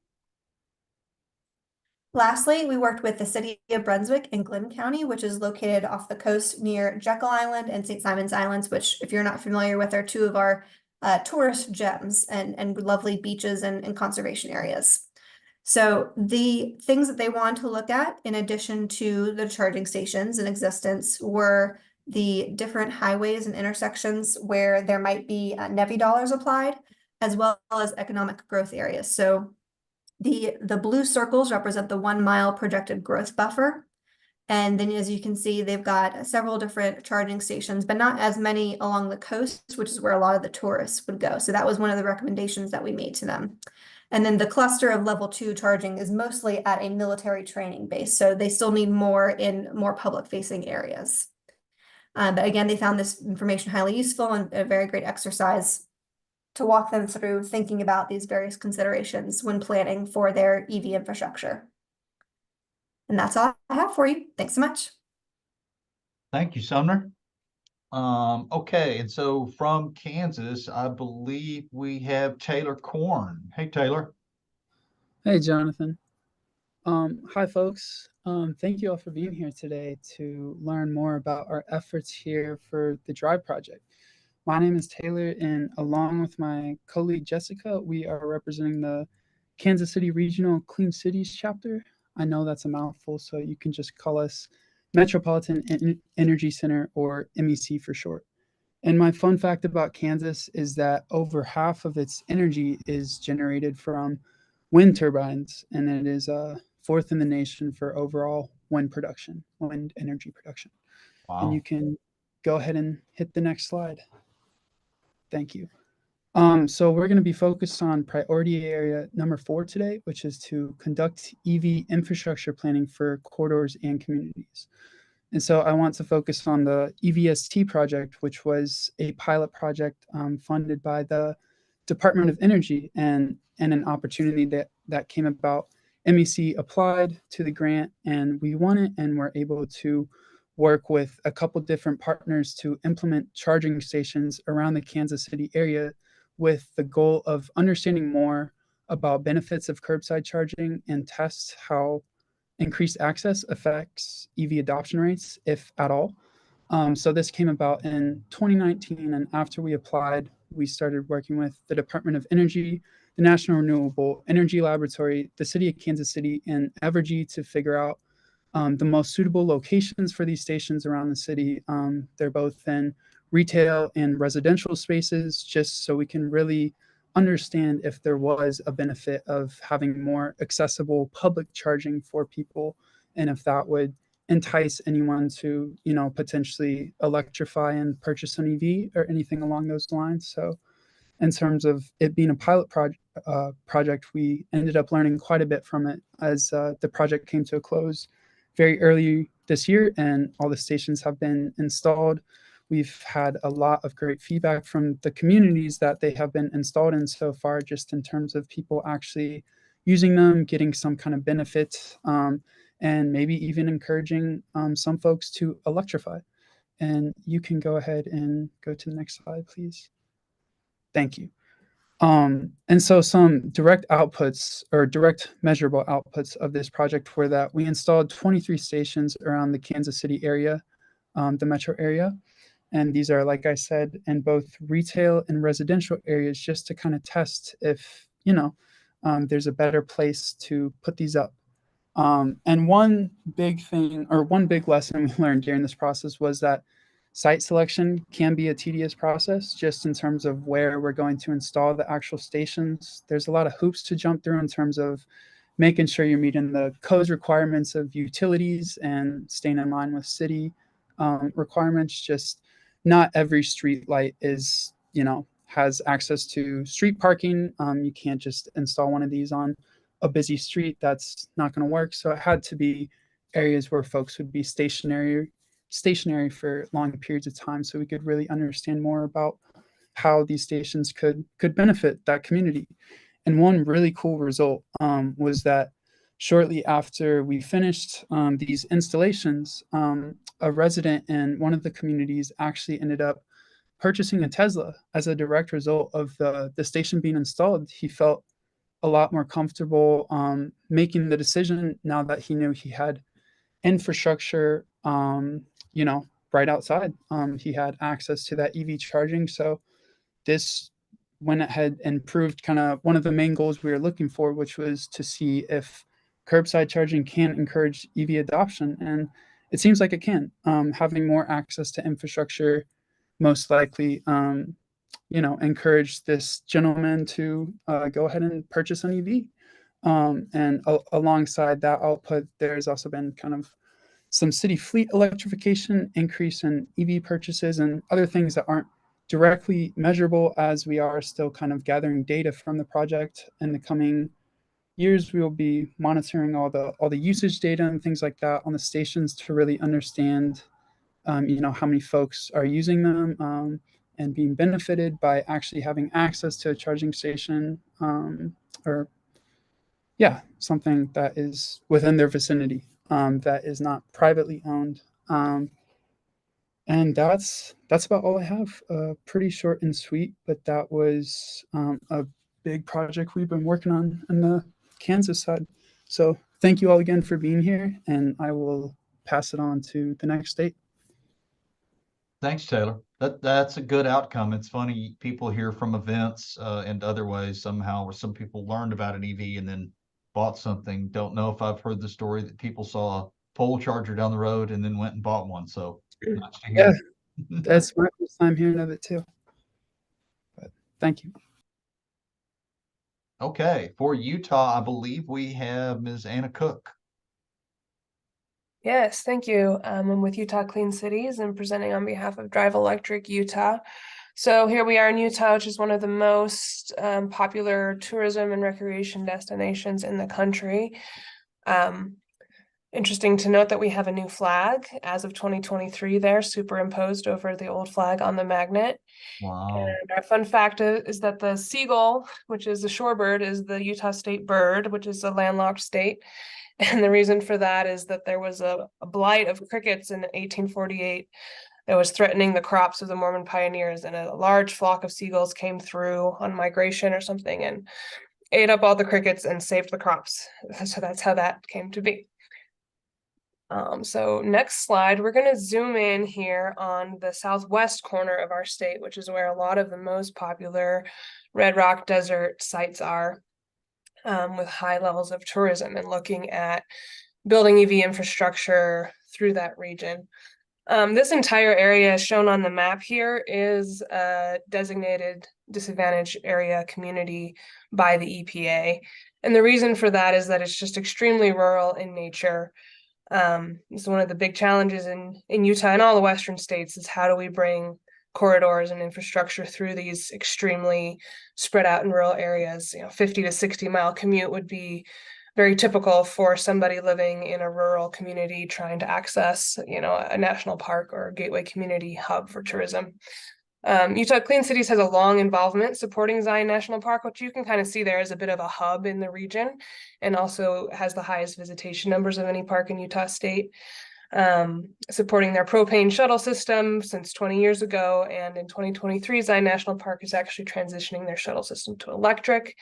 Lastly, we worked with the city of Brunswick in Glynn County, which is located off the coast near Jekyll Island and St. Simon's Islands, which, if you're not familiar with, are 2 of our tourist gems and lovely beaches and conservation areas. So the things that they wanted to look at, in addition to the charging stations in existence, were the different highways and intersections where there might be NEVI dollars applied, as well as economic growth areas. So the blue circles represent the 1 mile projected growth buffer. And then, as you can see, they've got several different charging stations, but not as many along the coast, which is where a lot of the tourists would go. So that was one of the recommendations that we made to them. And then the cluster of level 2 charging is mostly at a military training base. So they still need more in more public facing areas. But again, they found this information highly useful and a very great exercise to walk them through thinking about these various considerations when planning for their EV infrastructure. And that's all I have for you. Thanks so much. Thank you, Sumner. Okay, and so from Kansas, I believe we have Taylor Korn. Hey, Taylor. Hey, Jonathan. Hi, folks. Thank you all for being here today to learn more about our efforts here for the DRIVE project. My name is Taylor, and along with my colleague Jessica, we are representing the Kansas City Regional Clean Cities chapter. I know that's a mouthful, so you can just call us Metropolitan Energy Center, or MEC for short. And my fun fact about Kansas is that over half of its energy is generated from wind turbines, and it is 4th in the nation for overall wind energy production. Wow. And you can go ahead and hit the next slide. Thank you. So we're going to be focused on priority area number 4 today, which is to conduct EV infrastructure planning for corridors and communities. And so I want to focus on the EVST project, which was a pilot project funded by the Department of Energy and an opportunity that came about. MEC applied to the grant and we won it, and we're able to work with a couple different partners to implement charging stations around the Kansas City area with the goal of understanding more about benefits of curbside charging and test how increased access affects EV adoption rates, if at all. So this came about in 2019, and after we applied, we started working with the Department of Energy, the National Renewable Energy Laboratory, the City of Kansas City, and Evergy to figure out the most suitable locations for these stations around the city. They're both in retail and residential spaces, just so we can really understand if there was a benefit of having more accessible public charging for people, and if that would entice anyone to, potentially electrify and purchase an EV or anything along those lines. So in terms of it being a pilot project, we ended up learning quite a bit from it as the project came to a close very early this year, and all the stations have been installed. We've had a lot of great feedback from the communities that they have been installed in so far, just in terms of people actually using them, getting some kind of benefit, and maybe even encouraging some folks to electrify. And you can go ahead and go to the next slide, please. Thank you. And so some direct outputs or direct measurable outputs of this project were that we installed 23 stations around the Kansas City area, the metro area. And these are, like I said, in both retail and residential areas, just to kind of test if, there's a better place to put these up. And one big thing, or one big lesson we learned during this process was that site selection can be a tedious process, just in terms of where we're going to install the actual stations. There's a lot of hoops to jump through in terms of making sure you're meeting the codes requirements of utilities and staying in line with city requirements. Just not every street light is, has access to street parking. You can't just install one of these on a busy street. That's not going to work. So it had to be areas where folks would be stationary for long periods of time, so we could really understand more about how these stations could benefit that community. And one really cool result was that shortly after we finished these installations, a resident in one of the communities actually ended up purchasing a Tesla as a direct result of the station being installed. He felt a lot more comfortable making the decision now that he knew he had infrastructure right outside. He had access to that EV charging. So this went ahead and proved kind of one of the main goals we were looking for, which was to see if curbside charging can encourage EV adoption. And it seems like it can. Having more access to infrastructure most likely, encourage this gentleman to go ahead and purchase an EV. And alongside that output, there's also been kind of some city fleet electrification, increase in EV purchases, and other things that aren't directly measurable, as we are still kind of gathering data from the project. In the coming years, we will be monitoring all the usage data and things like that on the stations to really understand, how many folks are using them and being benefited by actually having access to a charging station, something that is within their vicinity. That is not privately owned. And that's about all I have. Pretty short and sweet, but that was a big project we've been working on the Kansas side. So thank you all again for being here, and I will pass it on to the next state. Thanks, Taylor. That's a good outcome. It's funny, people hear from events and other ways somehow, where some people learned about an EV and then bought something. Don't know if I've heard the story that people saw a pole charger down the road and then went and bought one. So nice to hear. Yeah, that's my first time hearing of it too. But thank you. Okay, for Utah, I believe we have Ms. Anna Cook. Yes, thank you. I'm with Utah Clean Cities and presenting on behalf of Drive Electric Utah. So here we are in Utah, which is one of the most popular tourism and recreation destinations in the country. Interesting to note that we have a new flag as of 2023 there, superimposed over the old flag on the magnet. Wow. And our fun fact is that the seagull, which is the shorebird, is the Utah state bird, which is a landlocked state. And the reason for that is that there was a blight of crickets in 1848 that was threatening the crops of the Mormon pioneers, and a large flock of seagulls came through on migration or something and ate up all the crickets and saved the crops. So that's how that came to be. So next slide, we're going to zoom in here on the southwest corner of our state, which is where a lot of the most popular Red Rock Desert sites are, with high levels of tourism, and looking at building EV infrastructure through that region. This entire area shown on the map here is a designated disadvantaged area community by the EPA. And the reason for that is that it's just extremely rural in nature. It's one of the big challenges in Utah and all the Western states is how do we bring corridors and infrastructure through these extremely spread out in rural areas. 50 to 60 mile commute would be very typical for somebody living in a rural community trying to access, a national park or a gateway community hub for tourism. Utah Clean Cities has a long involvement supporting Zion National Park, which you can kind of see there as a bit of a hub in the region, and also has the highest visitation numbers of any park in Utah State. Supporting their propane shuttle system since 20 years ago, and in 2023, Zion National Park is actually transitioning their shuttle system to electric.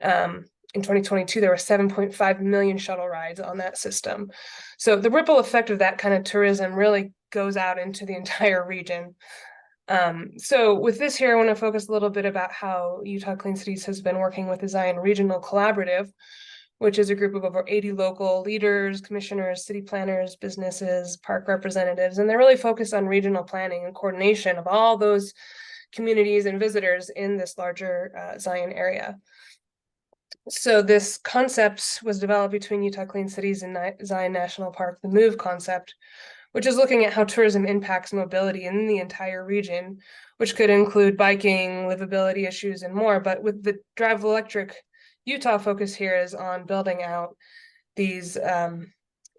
In 2022, there were 7.5 million shuttle rides on that system. So the ripple effect of that kind of tourism really goes out into the entire region. So with this here, I want to focus a little bit about how Utah Clean Cities has been working with the Zion Regional Collaborative, which is a group of over 80 local leaders, commissioners, city planners, businesses, park representatives, and they're really focused on regional planning and coordination of all those communities and visitors in this larger Zion area. So this concept was developed between Utah Clean Cities and Zion National Park, the MOVE concept, which is looking at how tourism impacts mobility in the entire region, which could include biking, livability issues, and more. But with the Drive Electric Utah focus here is on building out these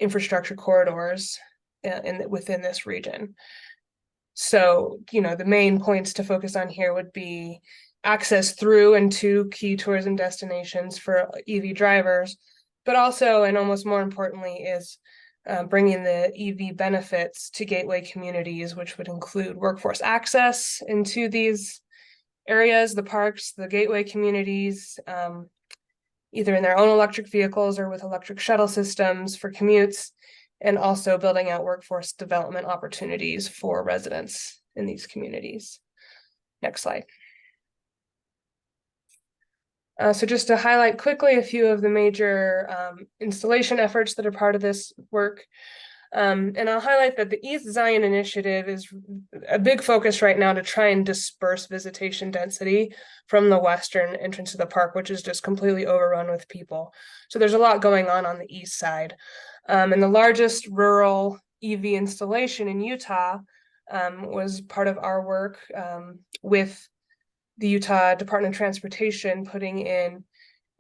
infrastructure corridors within this region. So, the main points to focus on here would be access through and to key tourism destinations for EV drivers, but also, and almost more importantly, is bringing the EV benefits to gateway communities, which would include workforce access into these areas, the parks, the gateway communities, either in their own electric vehicles or with electric shuttle systems for commutes, and also building out workforce development opportunities for residents in these communities. Next slide. So just to highlight quickly a few of the major installation efforts that are part of this work. And I'll highlight that the East Zion Initiative is a big focus right now to try and disperse visitation density from the western entrance of the park, which is just completely overrun with people. So there's a lot going on the east side. And the largest rural EV installation in Utah was part of our work with the Utah Department of Transportation, putting in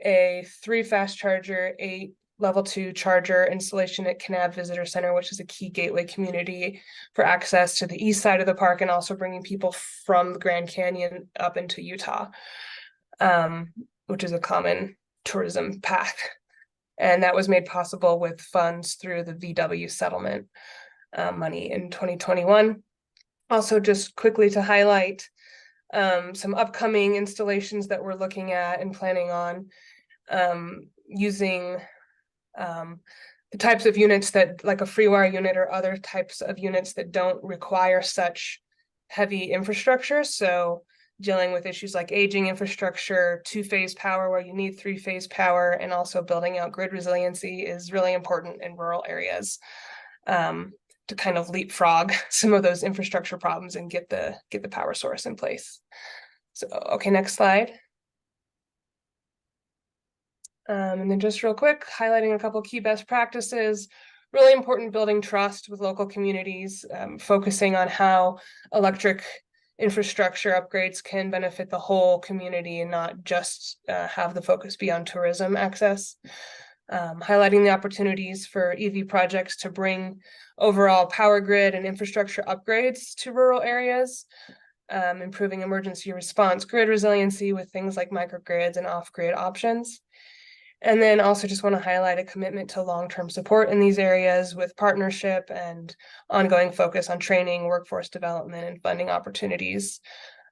a 3 fast charger, 8 level 2 charger installation at Kanab Visitor Center, which is a key gateway community for access to the east side of the park, and also bringing people from the Grand Canyon up into Utah, which is a common tourism path. And that was made possible with funds through the VW settlement money in 2021. Also, just quickly to highlight some upcoming installations that we're looking at and planning on, using the types of units that, like a FreeWire unit or other types of units that don't require such heavy infrastructure. So dealing with issues like aging infrastructure, 2-phase power where you need 3-phase power, and also building out grid resiliency is really important in rural areas, to kind of leapfrog some of those infrastructure problems and get the power source in place. So, okay, next slide. And then just real quick, highlighting a couple key best practices. Really important building trust with local communities, focusing on how electric infrastructure upgrades can benefit the whole community and not just have the focus be on tourism access. Highlighting the opportunities for EV projects to bring overall power grid and infrastructure upgrades to rural areas, improving emergency response grid resiliency with things like microgrids and off-grid options. And then also just want to highlight a commitment to long-term support in these areas with partnership and ongoing focus on training, workforce development, and funding opportunities.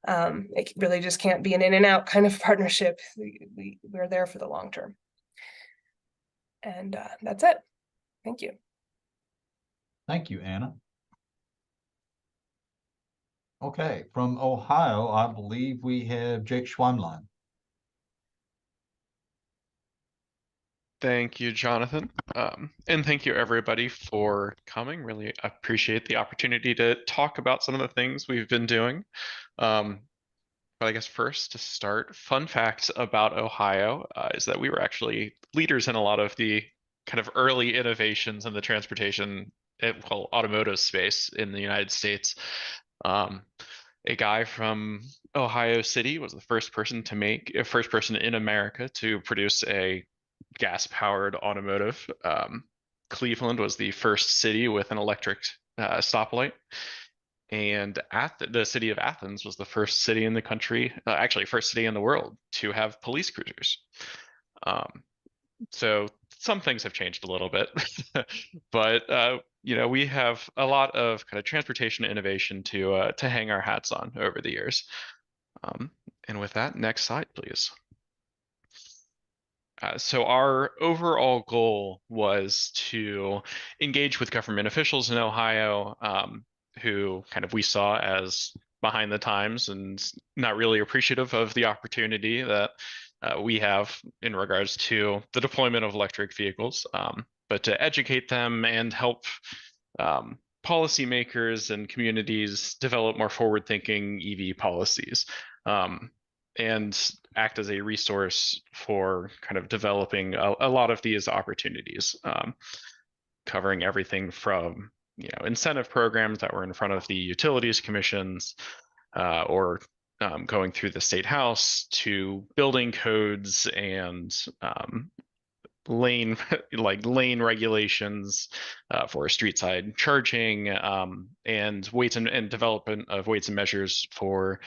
It really just can't be an in and out kind of partnership. We're there for the long term. And that's it. Thank you. Thank you, Anna. Okay, from Ohio, I believe we have Jake Schweimlein. Thank you, Jonathan. And thank you everybody for coming. Really appreciate the opportunity to talk about some of the things we've been doing. But I guess first to start, fun fact about Ohio is that we were actually leaders in a lot of the kind of early innovations in the transportation, well, automotive space in the United States. A guy from Ohio City was the first person in America to produce a gas-powered automotive. Cleveland was the first city with an electric stoplight. And the city of Athens was the first city in the country, actually first city in the world to have police cruisers. So some things have changed a little bit, but we have a lot of kind of transportation innovation to hang our hats on over the years. And with that, next slide, please. So our overall goal was to engage with government officials in Ohio, who kind of we saw as behind the times and not really appreciative of the opportunity that we have in regards to the deployment of electric vehicles, but to educate them and help policymakers and communities develop more forward-thinking EV policies. And act as a resource for kind of developing a lot of these opportunities, covering everything from incentive programs that were in front of the utilities commissions, or going through the state house, to building codes and lane regulations for street side charging, and weights and development of weights and measures for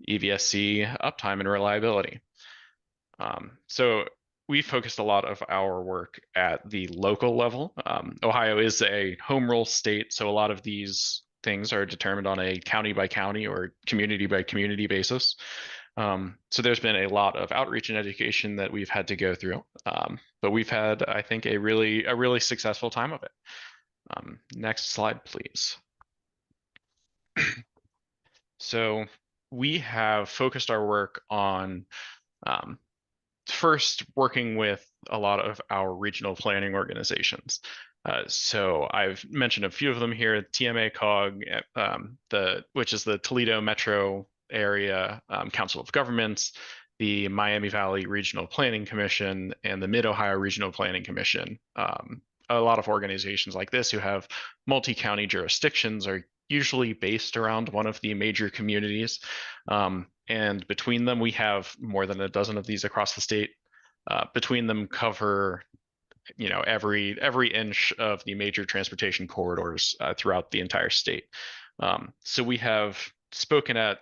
EVSE uptime and reliability. So we focused a lot of our work at the local level. Ohio is a home rule state, so a lot of these things are determined on a county by county or community by community basis. So there's been a lot of outreach and education that we've had to go through, but we've had, I think, a really successful time of it. Next slide, please. So we have focused our work on first working with a lot of our regional planning organizations. So I've mentioned a few of them here: TMA-COG, which is the Toledo Metro Area Council of Governments, the Miami Valley Regional Planning Commission, and the Mid-Ohio Regional Planning Commission. A lot of organizations like this who have multi-county jurisdictions are usually based around one of the major communities. And between them, we have more than a dozen of these across the state. Between them cover, every inch of the major transportation corridors throughout the entire state. So we have spoken at,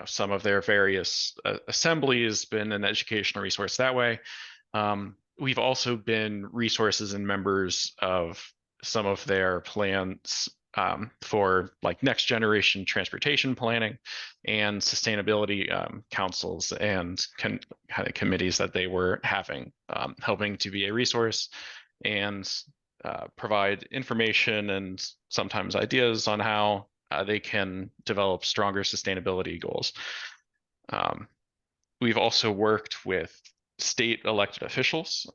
some of their various assemblies, been an educational resource that way. We've also been resources and members of some of their plans for like next generation transportation planning and sustainability councils and kind of committees that they were having, helping to be a resource and provide information and sometimes ideas on how they can develop stronger sustainability goals. We've also worked with state elected officials,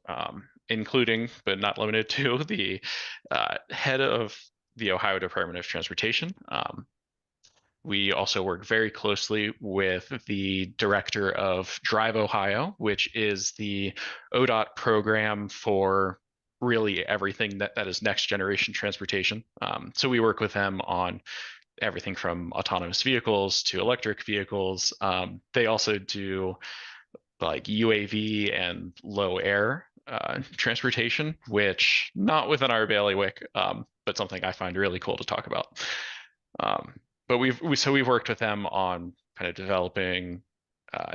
including but not limited to the head of the Ohio Department of Transportation. We also work very closely with the director of Drive Ohio, which is the ODOT program for really everything that is next generation transportation. So we work with them on everything from autonomous vehicles to electric vehicles. They also do like UAV and low air transportation, which not within our bailiwick, but something I find really cool to talk about. But we've worked with them on kind of developing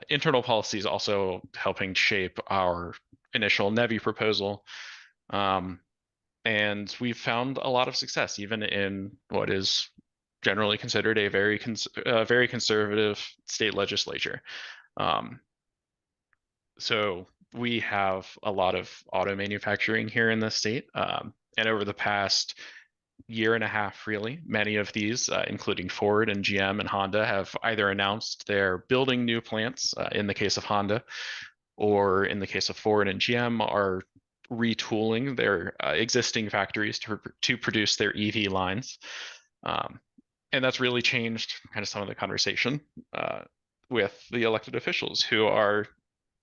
internal policies, also helping shape our initial NEVI proposal. And we've found a lot of success, even in what is generally considered a very conservative state legislature. So we have a lot of auto manufacturing here in the state. And over the past year and a half, really. Many of these, including Ford and GM and Honda, have either announced they're building new plants, in the case of Honda, or in the case of Ford and GM, are retooling their existing factories to produce their EV lines. And that's really changed kind of some of the conversation with the elected officials, who are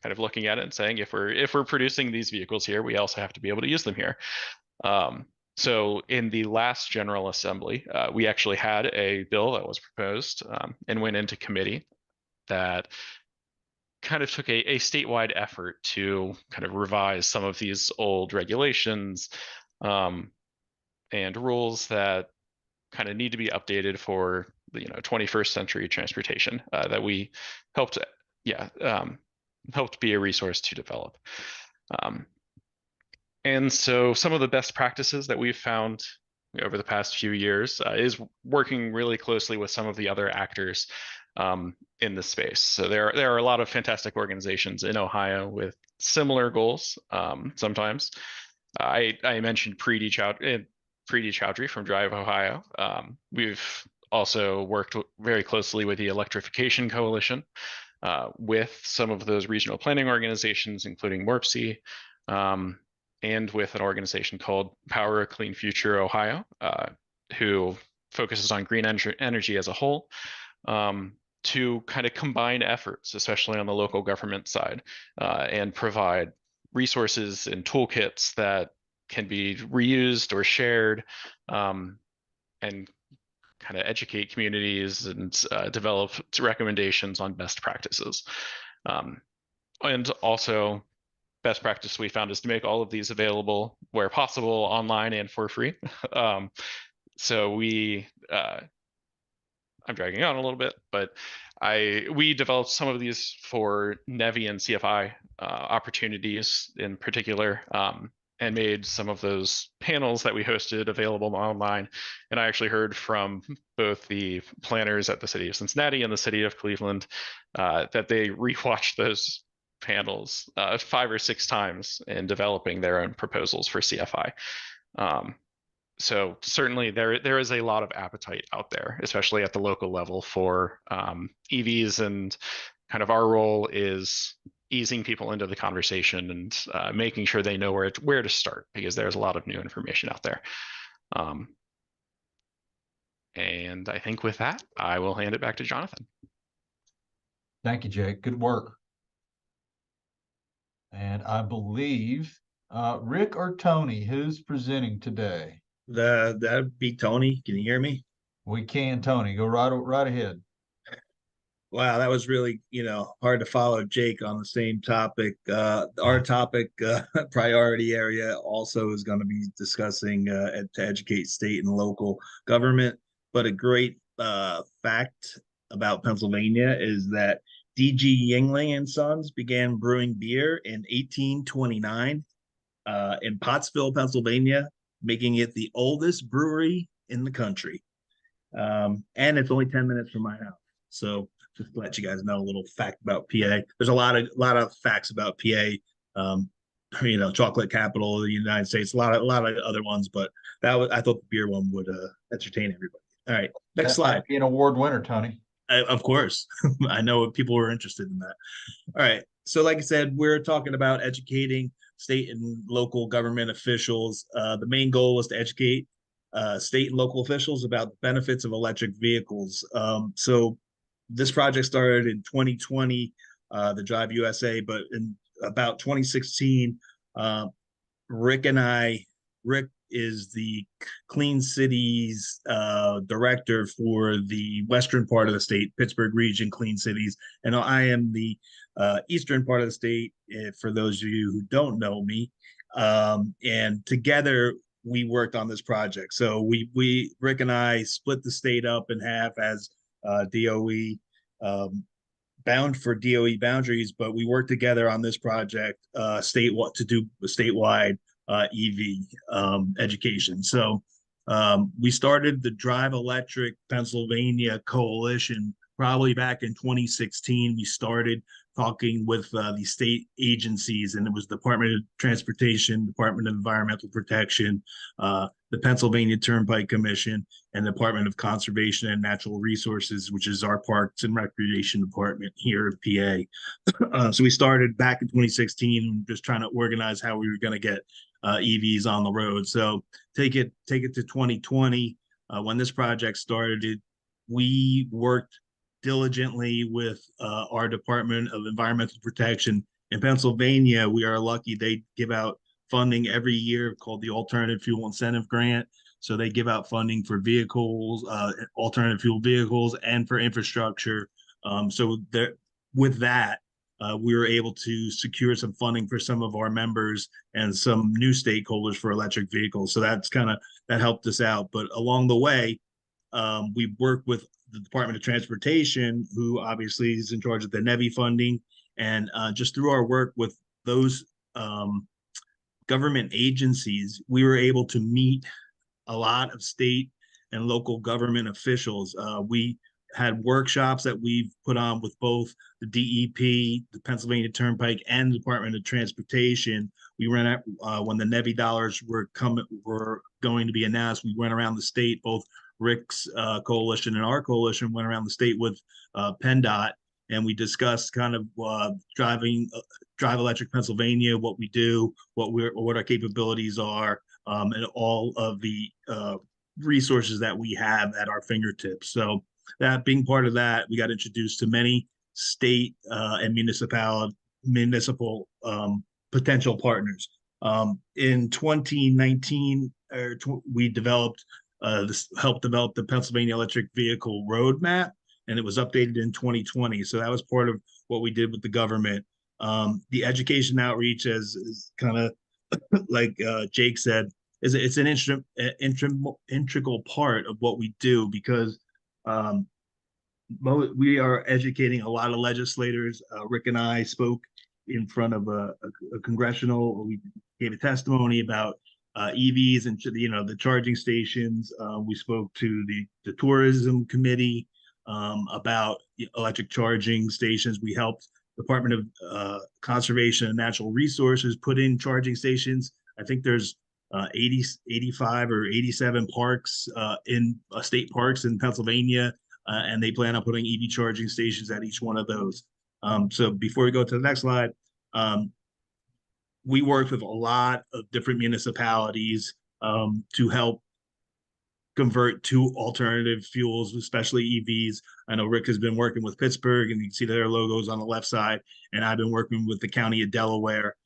kind of looking at it and saying, if we're producing these vehicles here, we also have to be able to use them here. So in the last General Assembly, we actually had a bill that was proposed and went into committee that kind of took a statewide effort to kind of revise some of these old regulations and rules that kind of need to be updated for the 21st century transportation that we helped be a resource to develop. And so some of the best practices that we've found over the past few years is working really closely with some of the other actors in the space. So there are a lot of fantastic organizations in Ohio with similar goals. Sometimes I mentioned Preeti Chowdhury from Drive Ohio. We've also worked very closely with the Electrification Coalition, with some of those regional planning organizations, including WRPC, and with an organization called Power a Clean Future Ohio, who focuses on green energy as a whole, to kind of combine efforts, especially on the local government side, and provide resources and toolkits that can be reused or shared, and kind of educate communities and develop recommendations on best practices. And also, best practice we found is to make all of these available where possible, online and for free. So I'm dragging on a little bit, but we developed some of these for NEVI and CFI opportunities in particular, and made some of those panels that we hosted available online. And I actually heard from both the planners at the city of Cincinnati and the city of Cleveland that they rewatched those panels 5 or 6 times in developing their own proposals for CFI. So certainly there is a lot of appetite out there, especially at the local level, for EVs, and kind of our role is easing people into the conversation and making sure they know where to start, because there's a lot of new information out there. And I think with that, I will hand it back to Jonathan. Thank you, Jake. Good work. And I believe Rick or Tony, who's presenting today? That'd be Tony. Can you hear me? We can, Tony. Go right ahead. Wow, that was really, hard to follow Jake on the same topic. Our topic, priority area, also is going to be discussing to educate state and local government. But a great fact about Pennsylvania is that D.G. Yuengling and Sons began brewing beer in 1829 in Pottsville, Pennsylvania, making it the oldest brewery in the country. And it's only 10 minutes from my house. So just to let you guys know a little fact about PA. There's a lot of facts about PA. Chocolate capital of the United States, a lot of other ones, but I thought the beer one would entertain everybody. All right, next slide. Be an award winner, Tony. Of course. I know people were interested in that. All right. So like I said, we're talking about educating state and local government officials. The main goal was to educate state and local officials about the benefits of electric vehicles. So this project started in 2020, the Drive USA, but in about 2016, Rick is the Clean Cities director for the western part of the state, Pittsburgh region Clean Cities, and I am the eastern part of the state, for those of you who don't know me. And together we worked on this project. So Rick and I split the state up in half as DOE, bound for DOE boundaries, but we worked together on this project to do statewide EV education. So we started the Drive Electric Pennsylvania Coalition probably back in 2016. We started talking with the state agencies, and it was Department of Transportation, Department of Environmental Protection, the Pennsylvania Turnpike Commission, and the Department of Conservation and Natural Resources, which is our Parks and Recreation Department here in PA. So we started back in 2016, just trying to organize how we were going to get EVs on the road. So take it to 2020. When this project started, we worked diligently with our Department of Environmental Protection. In Pennsylvania, we are lucky they give out funding every year called the Alternative Fuel Incentive Grant. So they give out funding for vehicles, alternative fuel vehicles, and for infrastructure. So there, with that, we were able to secure some funding for some of our members and some new stakeholders for electric vehicles. So that helped us out. But along the way, we worked with the Department of Transportation, who obviously is in charge of the NEVI funding. And just through our work with those government agencies, we were able to meet a lot of state and local government officials. We had workshops that we've put on with both the DEP, the Pennsylvania Turnpike, and the Department of Transportation. We ran out when the NEVI dollars were going to be announced. We went around the state, both Rick's coalition and our coalition went around the state with PennDOT, and we discussed kind of Drive Electric Pennsylvania, what we do, what our capabilities are, and all of the resources that we have at our fingertips. So that being part of that, we got introduced to many state and municipal potential partners. In 2019, we helped develop the Pennsylvania Electric Vehicle Roadmap, and it was updated in 2020. So that was part of what we did with the government. The education outreach is kind of like Jake said, it's an integral part of what we do, because we are educating a lot of legislators. Rick and I spoke in front of a congressional, we gave a testimony about EVs and the charging stations. We spoke to the tourism committee about electric charging stations. We helped Department of Conservation and Natural Resources put in charging stations. I think there's 85 or 87 parks in state parks in Pennsylvania, and they plan on putting EV charging stations at each one of those. So before we go to the next slide, we worked with a lot of different municipalities to help convert to alternative fuels, especially EVs. I know Rick has been working with Pittsburgh, and you can see their logos on the left side. And I've been working with the county of Delaware,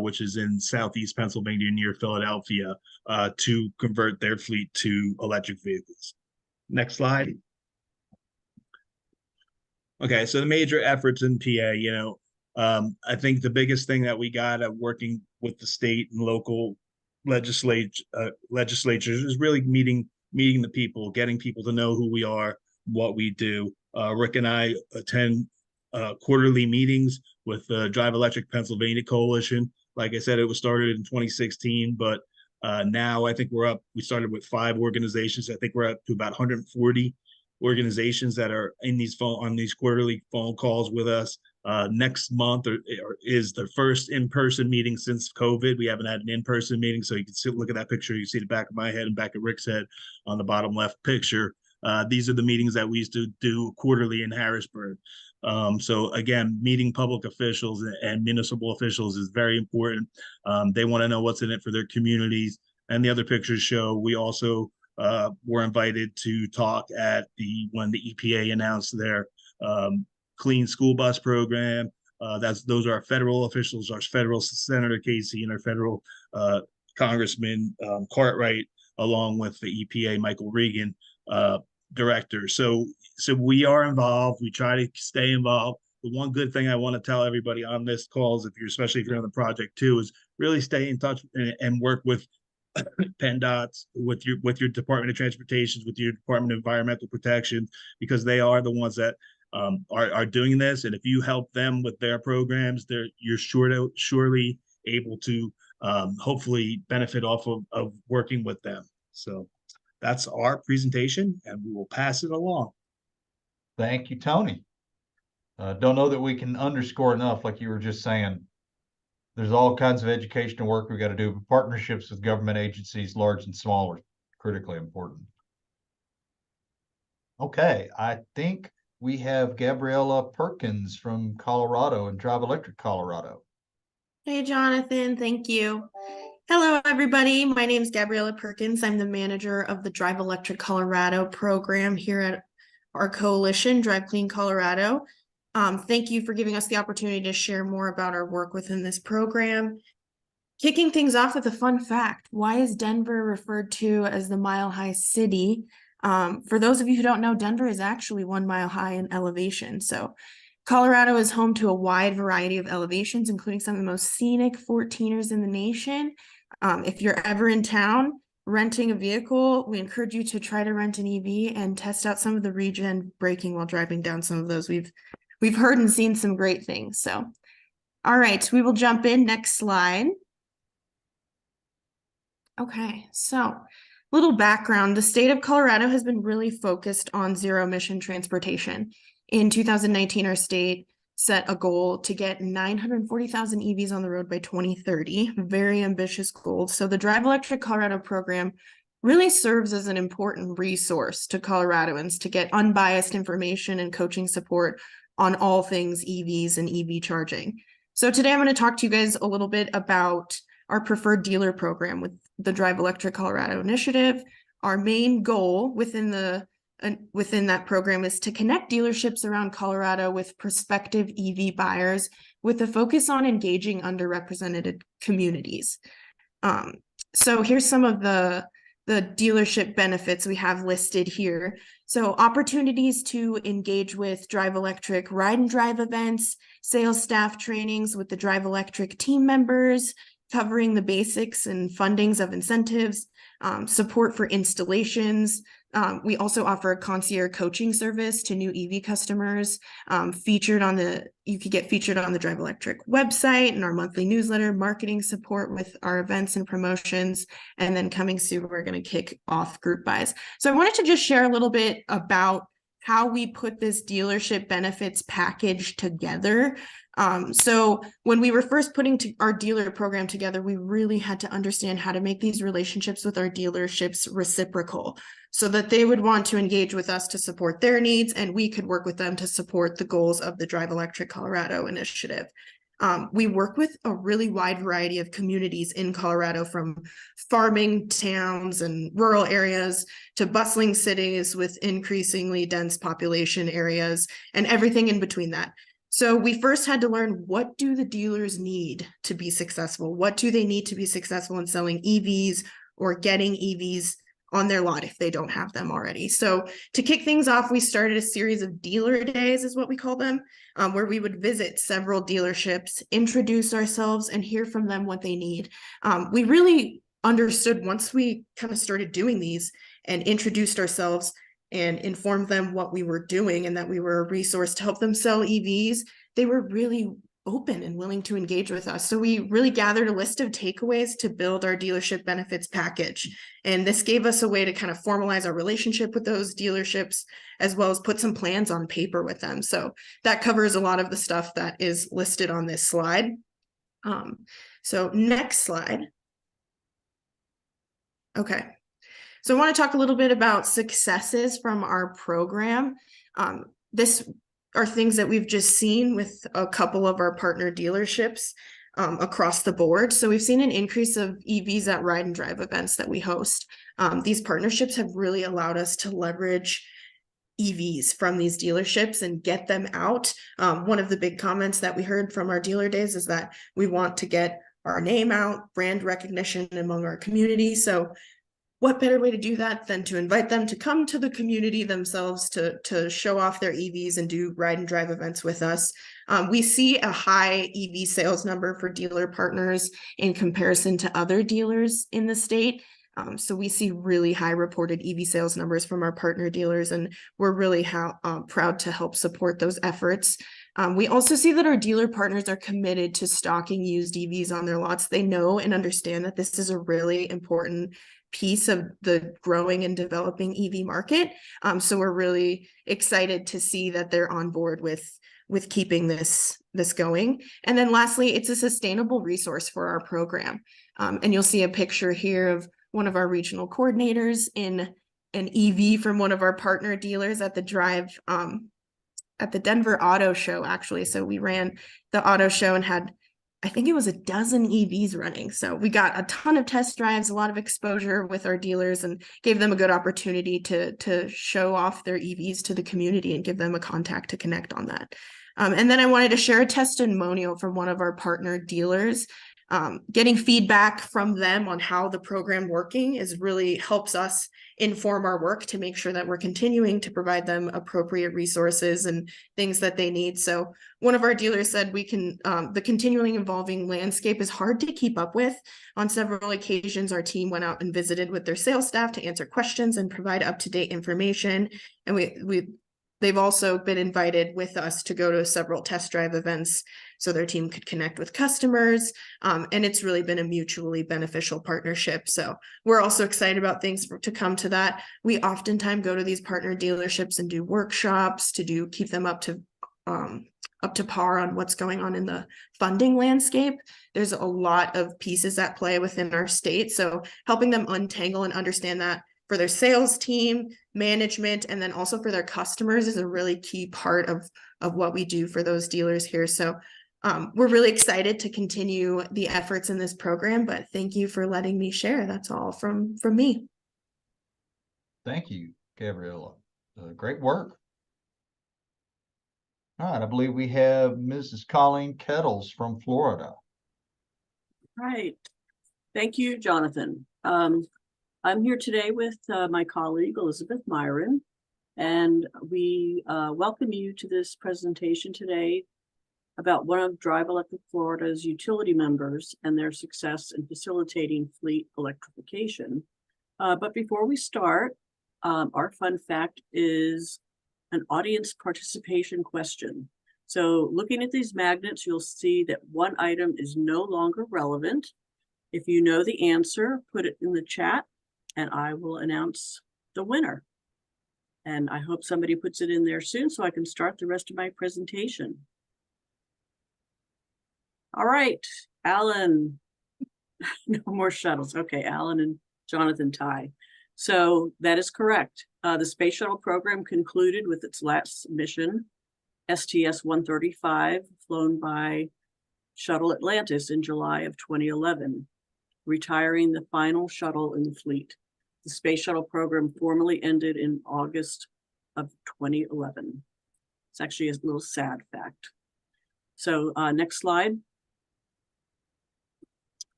which is in southeast Pennsylvania near Philadelphia, to convert their fleet to electric vehicles. Next slide. Okay, so the major efforts in PA, I think the biggest thing that we got at working with the state and local legislatures is really meeting the people, getting people to know who we are, what we do. Rick and I attend quarterly meetings with the Drive Electric Pennsylvania Coalition. Like I said, it was started in 2016, but now I think we started with 5 organizations. I think we're up to about 140 organizations that are on these quarterly phone calls with us. Next month is the first in-person meeting since COVID. We haven't had an in-person meeting, so you can look at that picture. You see the back of my head and back of Rick's head on the bottom left picture. These are the meetings that we used to do quarterly in Harrisburg. So again, meeting public officials and municipal officials is very important. They want to know what's in it for their communities. And the other pictures show we also were invited to talk at when the EPA announced their clean school bus program. Those are our federal officials, our federal Senator Casey and our federal Congressman Cartwright, along with the EPA Michael Regan director. So we are involved. We try to stay involved. The one good thing I want to tell everybody on this call is, especially if you're on the project too, is really stay in touch and work with PennDOTs, with your Department of Transportation, with your Department of Environmental Protection, because they are the ones that are doing this. And if you help them with their programs, you're surely able to hopefully benefit off of working with them. So that's our presentation, and we will pass it along. Thank you, Tony. Don't know that we can underscore enough, like you were just saying. There's all kinds of educational work we got to do, partnerships with government agencies, large and smaller. critically important. Okay, I think we have Gabriella Perkins from Colorado and Drive Electric Colorado. Hey, Jonathan, thank you. Hello, everybody. My name is Gabriella Perkins. I'm the manager of the Drive Electric Colorado program here at our coalition, Drive Clean Colorado. Thank you for giving us the opportunity to share more about our work within this program. Kicking things off with a fun fact, why is Denver referred to as the Mile High City? For those of you who don't know, Denver is actually 1 mile high in elevation. So Colorado is home to a wide variety of elevations, including some of the most scenic 14ers in the nation. If you're ever in town renting a vehicle, we encourage you to try to rent an EV and test out some of the regen braking while driving down some of those. We've heard and seen some great things. So, all right, we will jump in. Next slide. Okay, so little background. The state of Colorado has been really focused on zero emission transportation. In 2019, our state set a goal to get 940,000 EVs on the road by 2030. Very ambitious goal. So the Drive Electric Colorado program really serves as an important resource to Coloradoans to get unbiased information and coaching support on all things EVs and EV charging. So today I'm going to talk to you guys a little bit about our preferred dealer program with the Drive Electric Colorado initiative. Our main goal within that program is to connect dealerships around Colorado with prospective EV buyers with a focus on engaging underrepresented communities. So here's some of the dealership benefits we have listed here. So opportunities to engage with Drive Electric ride and drive events, sales staff trainings with the Drive Electric team members, covering the basics and fundings of incentives, support for installations. We also offer a concierge coaching service to new EV customers, you could get featured on the Drive Electric website and our monthly newsletter, marketing support with our events and promotions, and then coming soon, we're going to kick off group buys. So I wanted to just share a little bit about how we put this dealership benefits package together. So when we were first putting our dealer program together, we really had to understand how to make these relationships with our dealerships reciprocal so that they would want to engage with us to support their needs and we could work with them to support the goals of the Drive Electric Colorado initiative. We work with a really wide variety of communities in Colorado, from farming towns and rural areas to bustling cities with increasingly dense population areas and everything in between that. So we first had to learn, what do the dealers need to be successful? What do they need to be successful in selling EVs or getting EVs on their lot if they don't have them already? So to kick things off, we started a series of dealer days, is what we call them, where we would visit several dealerships, introduce ourselves, and hear from them what they need. We really understood, once we kind of started doing these and introduced ourselves and informed them what we were doing and that we were a resource to help them sell EVs, they were really open and willing to engage with us. So we really gathered a list of takeaways to build our dealership benefits package. And this gave us a way to kind of formalize our relationship with those dealerships, as well as put some plans on paper with them. So that covers a lot of the stuff that is listed on this slide. So next slide. Okay. So I want to talk a little bit about successes from our program. This are things that we've just seen with a couple of our partner dealerships across the board. So we've seen an increase of EVs at ride and drive events that we host. These partnerships have really allowed us to leverage EVs from these dealerships and get them out. One of the big comments that we heard from our dealer days is that we want to get our name out, brand recognition among our community. So what better way to do that than to invite them to come to the community themselves to show off their EVs and do ride and drive events with us. We see a high EV sales number for dealer partners in comparison to other dealers in the state. So we see really high reported EV sales numbers from our partner dealers, and we're really proud to help support those efforts. We also see that our dealer partners are committed to stocking used EVs on their lots. They know and understand that this is a really important piece of the growing and developing EV market. So we're really excited to see that they're on board with keeping this going. And then lastly, it's a sustainable resource for our program. And you'll see a picture here of one of our regional coordinators in an EV from one of our partner dealers at the drive at the Denver Auto Show, actually. So we ran the auto show and had, I think it was a dozen EVs running. So we got a ton of test drives, a lot of exposure with our dealers, and gave them a good opportunity to show off their EVs to the community and give them a contact to connect on that. And then I wanted to share a testimonial from one of our partner dealers. Getting feedback from them on how the program working is really helps us inform our work to make sure that we're continuing to provide them appropriate resources and things that they need. So one of our dealers said we can, the continually evolving landscape is hard to keep up with. On several occasions, our team went out and visited with their sales staff to answer questions and provide up-to-date information. And they've also been invited with us to go to several test drive events so their team could connect with customers. And it's really been a mutually beneficial partnership. So we're also excited about things to come to that. We oftentimes go to these partner dealerships and do workshops to keep them up to par on what's going on in the funding landscape. There's a lot of pieces at play within our state. So helping them untangle and understand that for their sales team, management, and then also for their customers is a really key part of what we do for those dealers here. So we're really excited to continue the efforts in this program, but thank you for letting me share. That's all from me. Thank you, Gabriella. Great work. All right, I believe we have Mrs. Colleen Kettles from Florida. Right. Thank you, Jonathan. I'm here today with my colleague, Elizabeth Myron, and we welcome you to this presentation today about one of Drive Electric Florida's utility members and their success in facilitating fleet electrification. But before we start, our fun fact is an audience participation question. So looking at these magnets, you'll see that one item is no longer relevant. If you know the answer, put it in the chat and I will announce the winner. And I hope somebody puts it in there soon so I can start the rest of my presentation. All right, Alan, no more shuttles. Okay, Alan and Jonathan tie. So that is correct. The space shuttle program concluded with its last mission, STS-135, flown by Shuttle Atlantis in July of 2011, retiring the final shuttle in the fleet. The space shuttle program formally ended in August of 2011. It's actually a little sad fact. So next slide.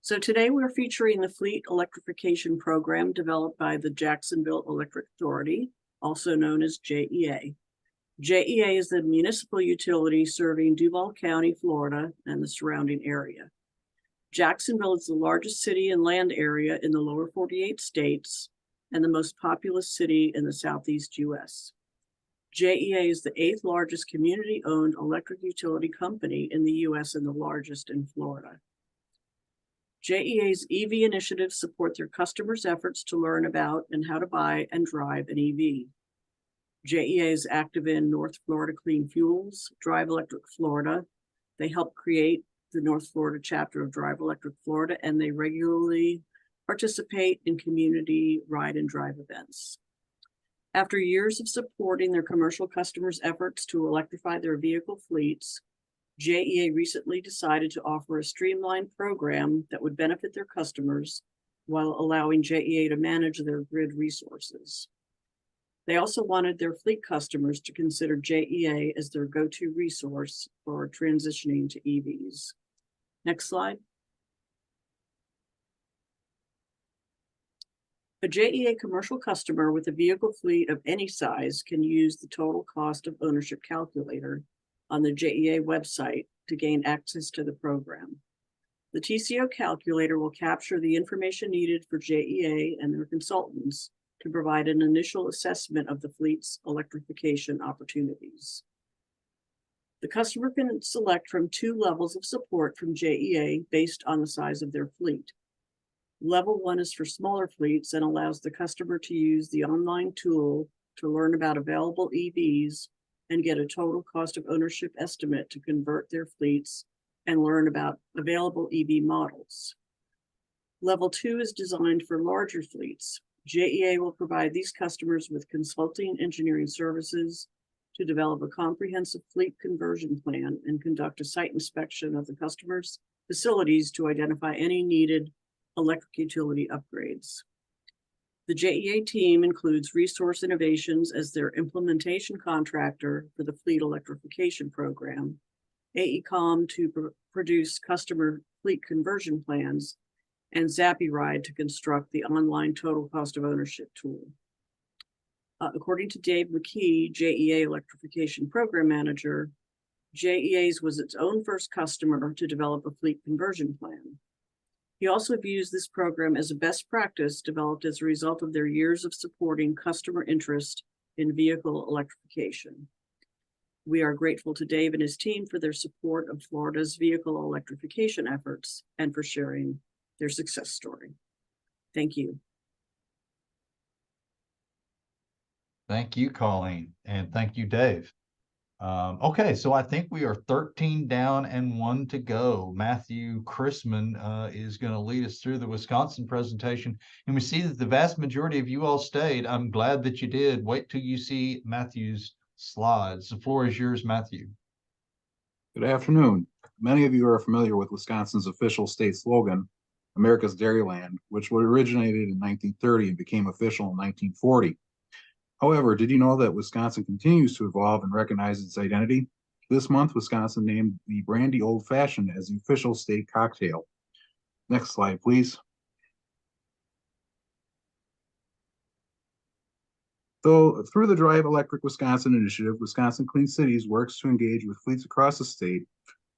So today we're featuring the Fleet Electrification Program developed by the Jacksonville Electric Authority, also known as JEA. JEA is the municipal utility serving Duval County, Florida, and the surrounding area. Jacksonville is the largest city and land area in the lower 48 states and the most populous city in the Southeast US. JEA is the 8th largest community-owned electric utility company in the US and the largest in Florida. JEA's EV initiatives support their customers' efforts to learn about and how to buy and drive an EV. JEA is active in North Florida Clean Fuels, Drive Electric Florida. They help create the North Florida chapter of Drive Electric Florida, and they regularly participate in community ride and drive events. After years of supporting their commercial customers' efforts to electrify their vehicle fleets, JEA recently decided to offer a streamlined program that would benefit their customers while allowing JEA to manage their grid resources. They also wanted their fleet customers to consider JEA as their go-to resource for transitioning to EVs. Next slide. A JEA commercial customer with a vehicle fleet of any size can use the total cost of ownership calculator on the JEA website to gain access to the program. The TCO calculator will capture the information needed for JEA and their consultants to provide an initial assessment of the fleet's electrification opportunities. The customer can select from 2 levels of support from JEA based on the size of their fleet. Level 1 is for smaller fleets and allows the customer to use the online tool to learn about available EVs and get a total cost of ownership estimate to convert their fleets and learn about available EV models. Level 2 is designed for larger fleets. JEA will provide these customers with consulting engineering services to develop a comprehensive fleet conversion plan and conduct a site inspection of the customer's facilities to identify any needed electric utility upgrades. The JEA team includes Resource Innovations as their implementation contractor for the fleet electrification program, AECOM to produce customer fleet conversion plans, and ZappyRide to construct the online total cost of ownership tool. According to Dave McKee, JEA Electrification Program Manager, JEA's was its own first customer to develop a fleet conversion plan. He also views this program as a best practice developed as a result of their years of supporting customer interest in vehicle electrification. We are grateful to Dave and his team for their support of Florida's vehicle electrification efforts and for sharing their success story. Thank you. Thank you, Colleen, and thank you, Dave. Okay, so I think we are 13 down and 1 to go. Matthew Chrisman is going to lead us through the Wisconsin presentation. And we see that the vast majority of you all stayed. I'm glad that you did. Wait till you see Matthew's slides. The floor is yours, Matthew. Good afternoon. Many of you are familiar with Wisconsin's official state slogan, America's Dairyland, which originated in 1930 and became official in 1940. However, did you know that Wisconsin continues to evolve and recognize its identity? This month, Wisconsin named the Brandy Old Fashioned as the official state cocktail. Next slide, please. So, through the Drive Electric Wisconsin initiative, Wisconsin Clean Cities works to engage with fleets across the state,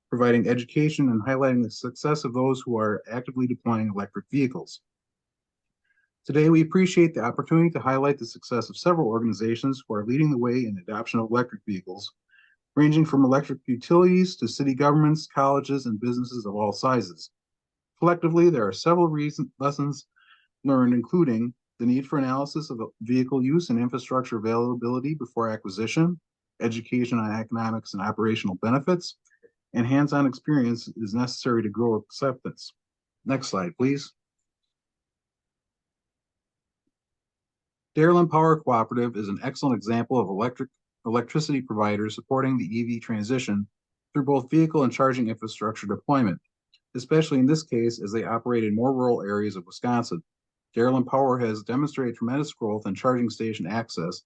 providing education and highlighting the success of those who are actively deploying electric vehicles. Today, we appreciate the opportunity to highlight the success of several organizations who are leading the way in the adoption of electric vehicles, ranging from electric utilities to city governments, colleges, and businesses of all sizes. Collectively, there are several lessons learned, including the need for analysis of vehicle use and infrastructure availability before acquisition, education on economics and operational benefits, and hands-on experience is necessary to grow acceptance. Next slide, please. Dairyland Power Cooperative is an excellent example of electricity providers supporting the EV transition through both vehicle and charging infrastructure deployment, especially in this case as they operate in more rural areas of Wisconsin. Dairyland Power has demonstrated tremendous growth in charging station access,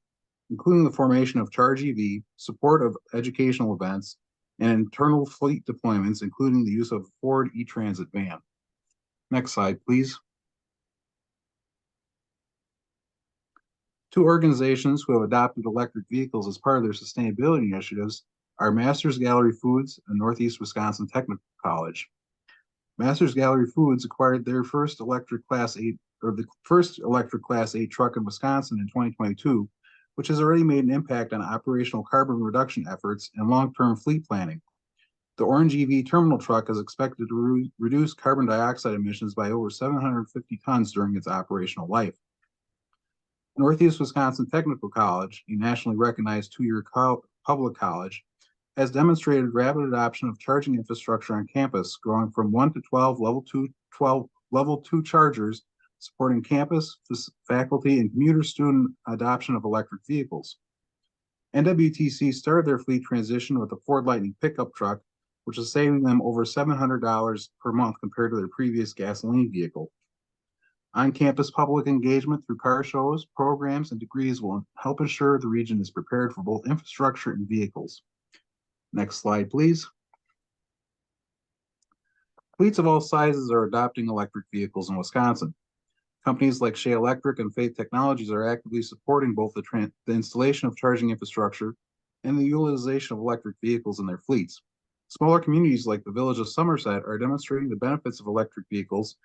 including the formation of Charge EV, support of educational events, and internal fleet deployments, including the use of Ford E-Transit van. Next slide, please. Two organizations who have adopted electric vehicles as part of their sustainability initiatives are Masters Gallery Foods and Northeast Wisconsin Technical College. Masters Gallery Foods acquired their first electric Class 8 truck in Wisconsin in 2022, which has already made an impact on operational carbon reduction efforts and long-term fleet planning. The Orange EV terminal truck is expected to reduce carbon dioxide emissions by over 750 tons during its operational life. Northeast Wisconsin Technical College, a nationally recognized two-year public college, has demonstrated rapid adoption of charging infrastructure on campus, growing from 1 to 12 level 2 chargers, supporting campus, faculty, and commuter student adoption of electric vehicles. NWTC started their fleet transition with a Ford Lightning pickup truck, which is saving them over $700 per month compared to their previous gasoline vehicle. On-campus public engagement through car shows, programs, and degrees will help ensure the region is prepared for both infrastructure and vehicles. Next slide, please. Fleets of all sizes are adopting electric vehicles in Wisconsin. Companies like Shea Electric and Faith Technologies are actively supporting both the installation of charging infrastructure and the utilization of electric vehicles in their fleets. Smaller communities like the village of Somerset are demonstrating the benefits of electric vehicles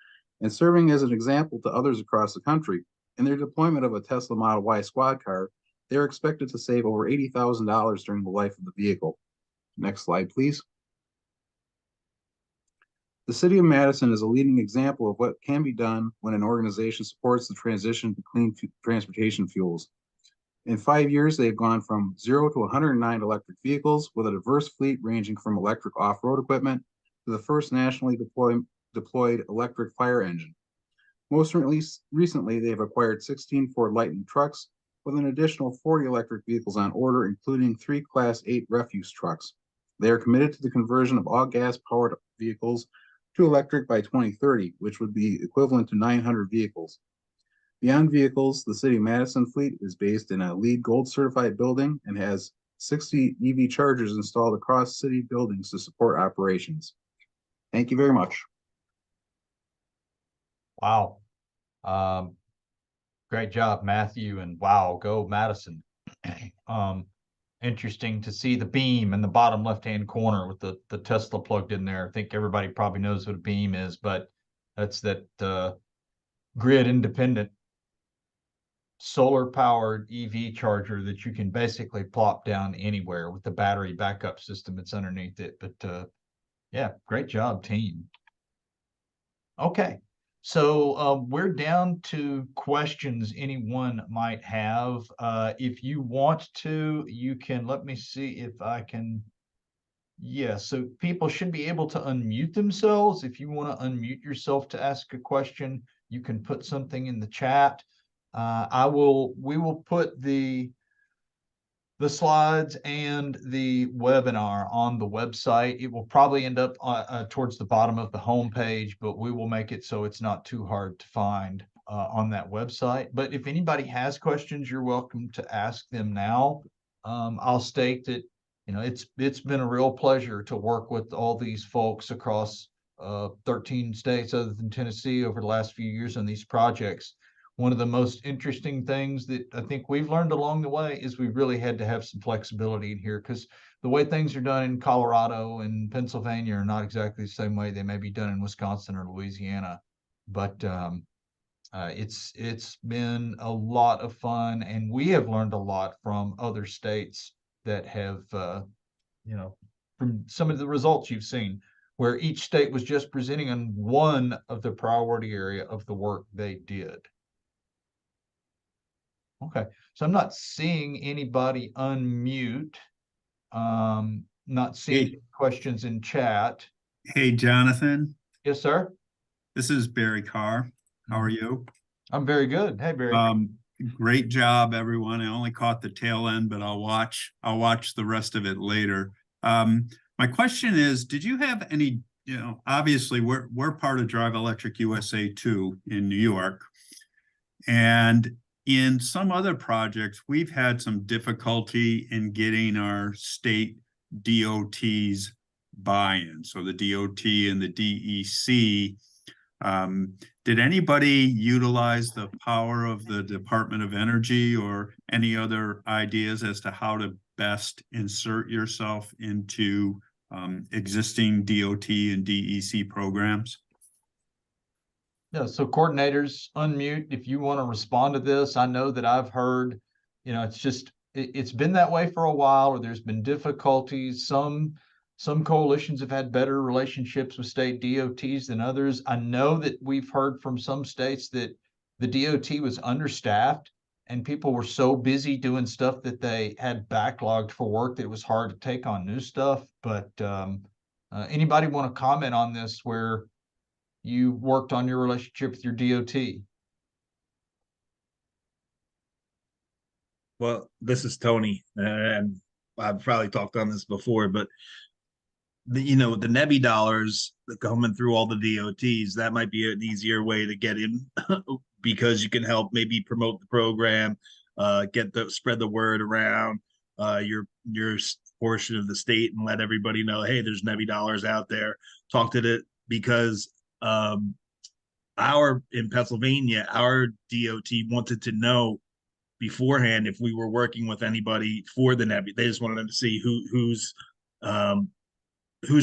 and serving as an example to others across the country. In their deployment of a Tesla Model Y squad car, they are expected to save over $80,000 during the life of the vehicle. Next slide, please. The City of Madison is a leading example of what can be done when an organization supports the transition to clean transportation fuels. In 5 years, they have gone from 0 to 109 electric vehicles with a diverse fleet ranging from electric off-road equipment to the first nationally deployed electric fire engine. Most recently, they have acquired 16 Ford Lightning trucks with an additional 40 electric vehicles on order, including 3 Class 8 refuse trucks. They are committed to the conversion of all gas-powered vehicles to electric by 2030, which would be equivalent to 900 vehicles. Beyond vehicles, the City of Madison fleet is based in a LEED Gold certified building and has 60 EV chargers installed across city buildings to support operations. Thank you very much. Wow. Great job, Matthew, and wow, go Madison. Interesting to see the beam in the bottom left-hand corner with the Tesla plugged in there. I think everybody probably knows what a beam is, but that's that grid independent solar powered EV charger that you can basically plop down anywhere with the battery backup system that's underneath it. But yeah, great job, team. Okay. So we're down to questions anyone might have. If you want to, you can, let me see if I can. Yeah, so people should be able to unmute themselves. If you want to unmute yourself to ask a question, you can put something in the chat. We will put the slides and the webinar on the website. It will probably end up towards the bottom of the homepage, but we will make it so it's not too hard to find on that website. But if anybody has questions, you're welcome to ask them now. I'll state that, you know, it's been a real pleasure to work with all these folks across 13 states other than Tennessee over the last few years on these projects. One of the most interesting things that I think we've learned along the way is we really had to have some flexibility in here, because the way things are done in Colorado and Pennsylvania are not exactly the same way they may be done in Wisconsin or Louisiana. But it's been a lot of fun, and we have learned a lot from other states that have, you know, from some of the results you've seen, where each state was just presenting on one of the priority area of the work they did. Okay, so I'm not seeing anybody unmute. Not seeing questions in chat. Hey, Jonathan. Yes, sir. This is Barry Carr. How are you? I'm very good. Hey, Barry. Great job, everyone. I only caught the tail end, but I'll watch the rest of it later. My question is, did you have any, you know, obviously we're part of Drive Electric USA 2 in New York. And in some other projects, we've had some difficulty in getting our state DOT's buy-in. So the DOT and the DEC, did anybody utilize the power of the Department of Energy or any other ideas as to how to best insert yourself into existing DOT and DEC programs? Yeah, so coordinators, unmute if you want to respond to this. I know that I've heard, you know, it's been that way for a while, or there's been difficulties. Some coalitions have had better relationships with state DOTs than others. I know that we've heard from some states that the DOT was understaffed and people were so busy doing stuff that they had backlogged for work that it was hard to take on new stuff. But anybody want to comment on this where you worked on your relationship with your DOT? Well, this is Tony, and I've probably talked on this before, but the NEVI dollars coming through all the DOTs, that might be an easier way to get in because you can help maybe promote the program, spread the word around your portion of the state and let everybody know, hey, there's NEVI dollars out there. Talk to it, because in Pennsylvania, our DOT wanted to know beforehand if we were working with anybody for the NEVI. They just wanted to see who's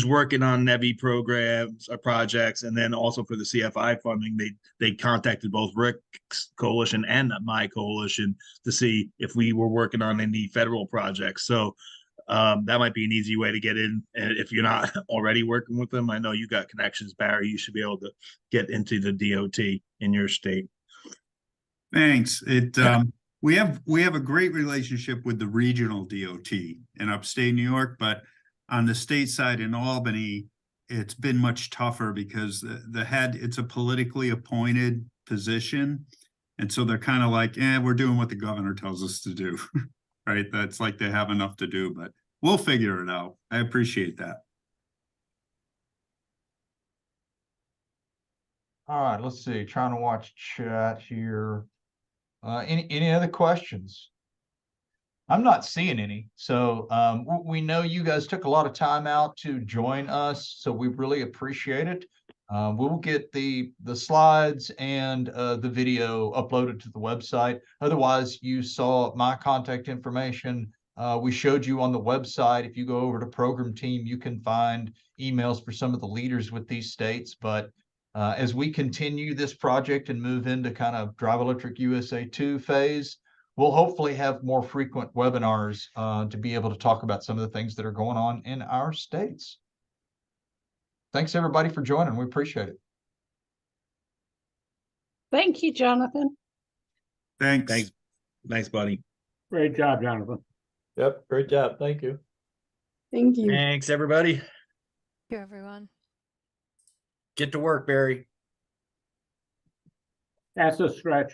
working on NEVI programs or projects, and then also for the CFI funding, they contacted both Rick's coalition and my coalition to see if we were working on any federal projects. So that might be an easy way to get in. And if you're not already working with them, I know you got connections, Barry. You should be able to get into the DOT in your state. Thanks. We have a great relationship with the regional DOT in upstate New York, but on the state side in Albany, it's been much tougher because it's a politically appointed position. And so they're kind of like, we're doing what the governor tells us to do. Right? That's like they have enough to do, but we'll figure it out. I appreciate that. All right, let's see, trying to watch chat here. Any other questions? I'm not seeing any. So we know you guys took a lot of time out to join us, so we really appreciate it. We'll get the slides and the video uploaded to the website. Otherwise, you saw my contact information. We showed you on the website. If you go over to Program Team, you can find emails for some of the leaders with these states. But as we continue this project and move into kind of Drive Electric USA 2 phase, we'll hopefully have more frequent webinars to be able to talk about some of the things that are going on in our states. Thanks everybody for joining. We appreciate it. Thank you, Jonathan. Thanks. Thanks, buddy. Great job, Jonathan. Yep, great job. Thank you. Thank you. Thanks, everybody. Thank you, everyone. Get to work, Barry. That's a stretch.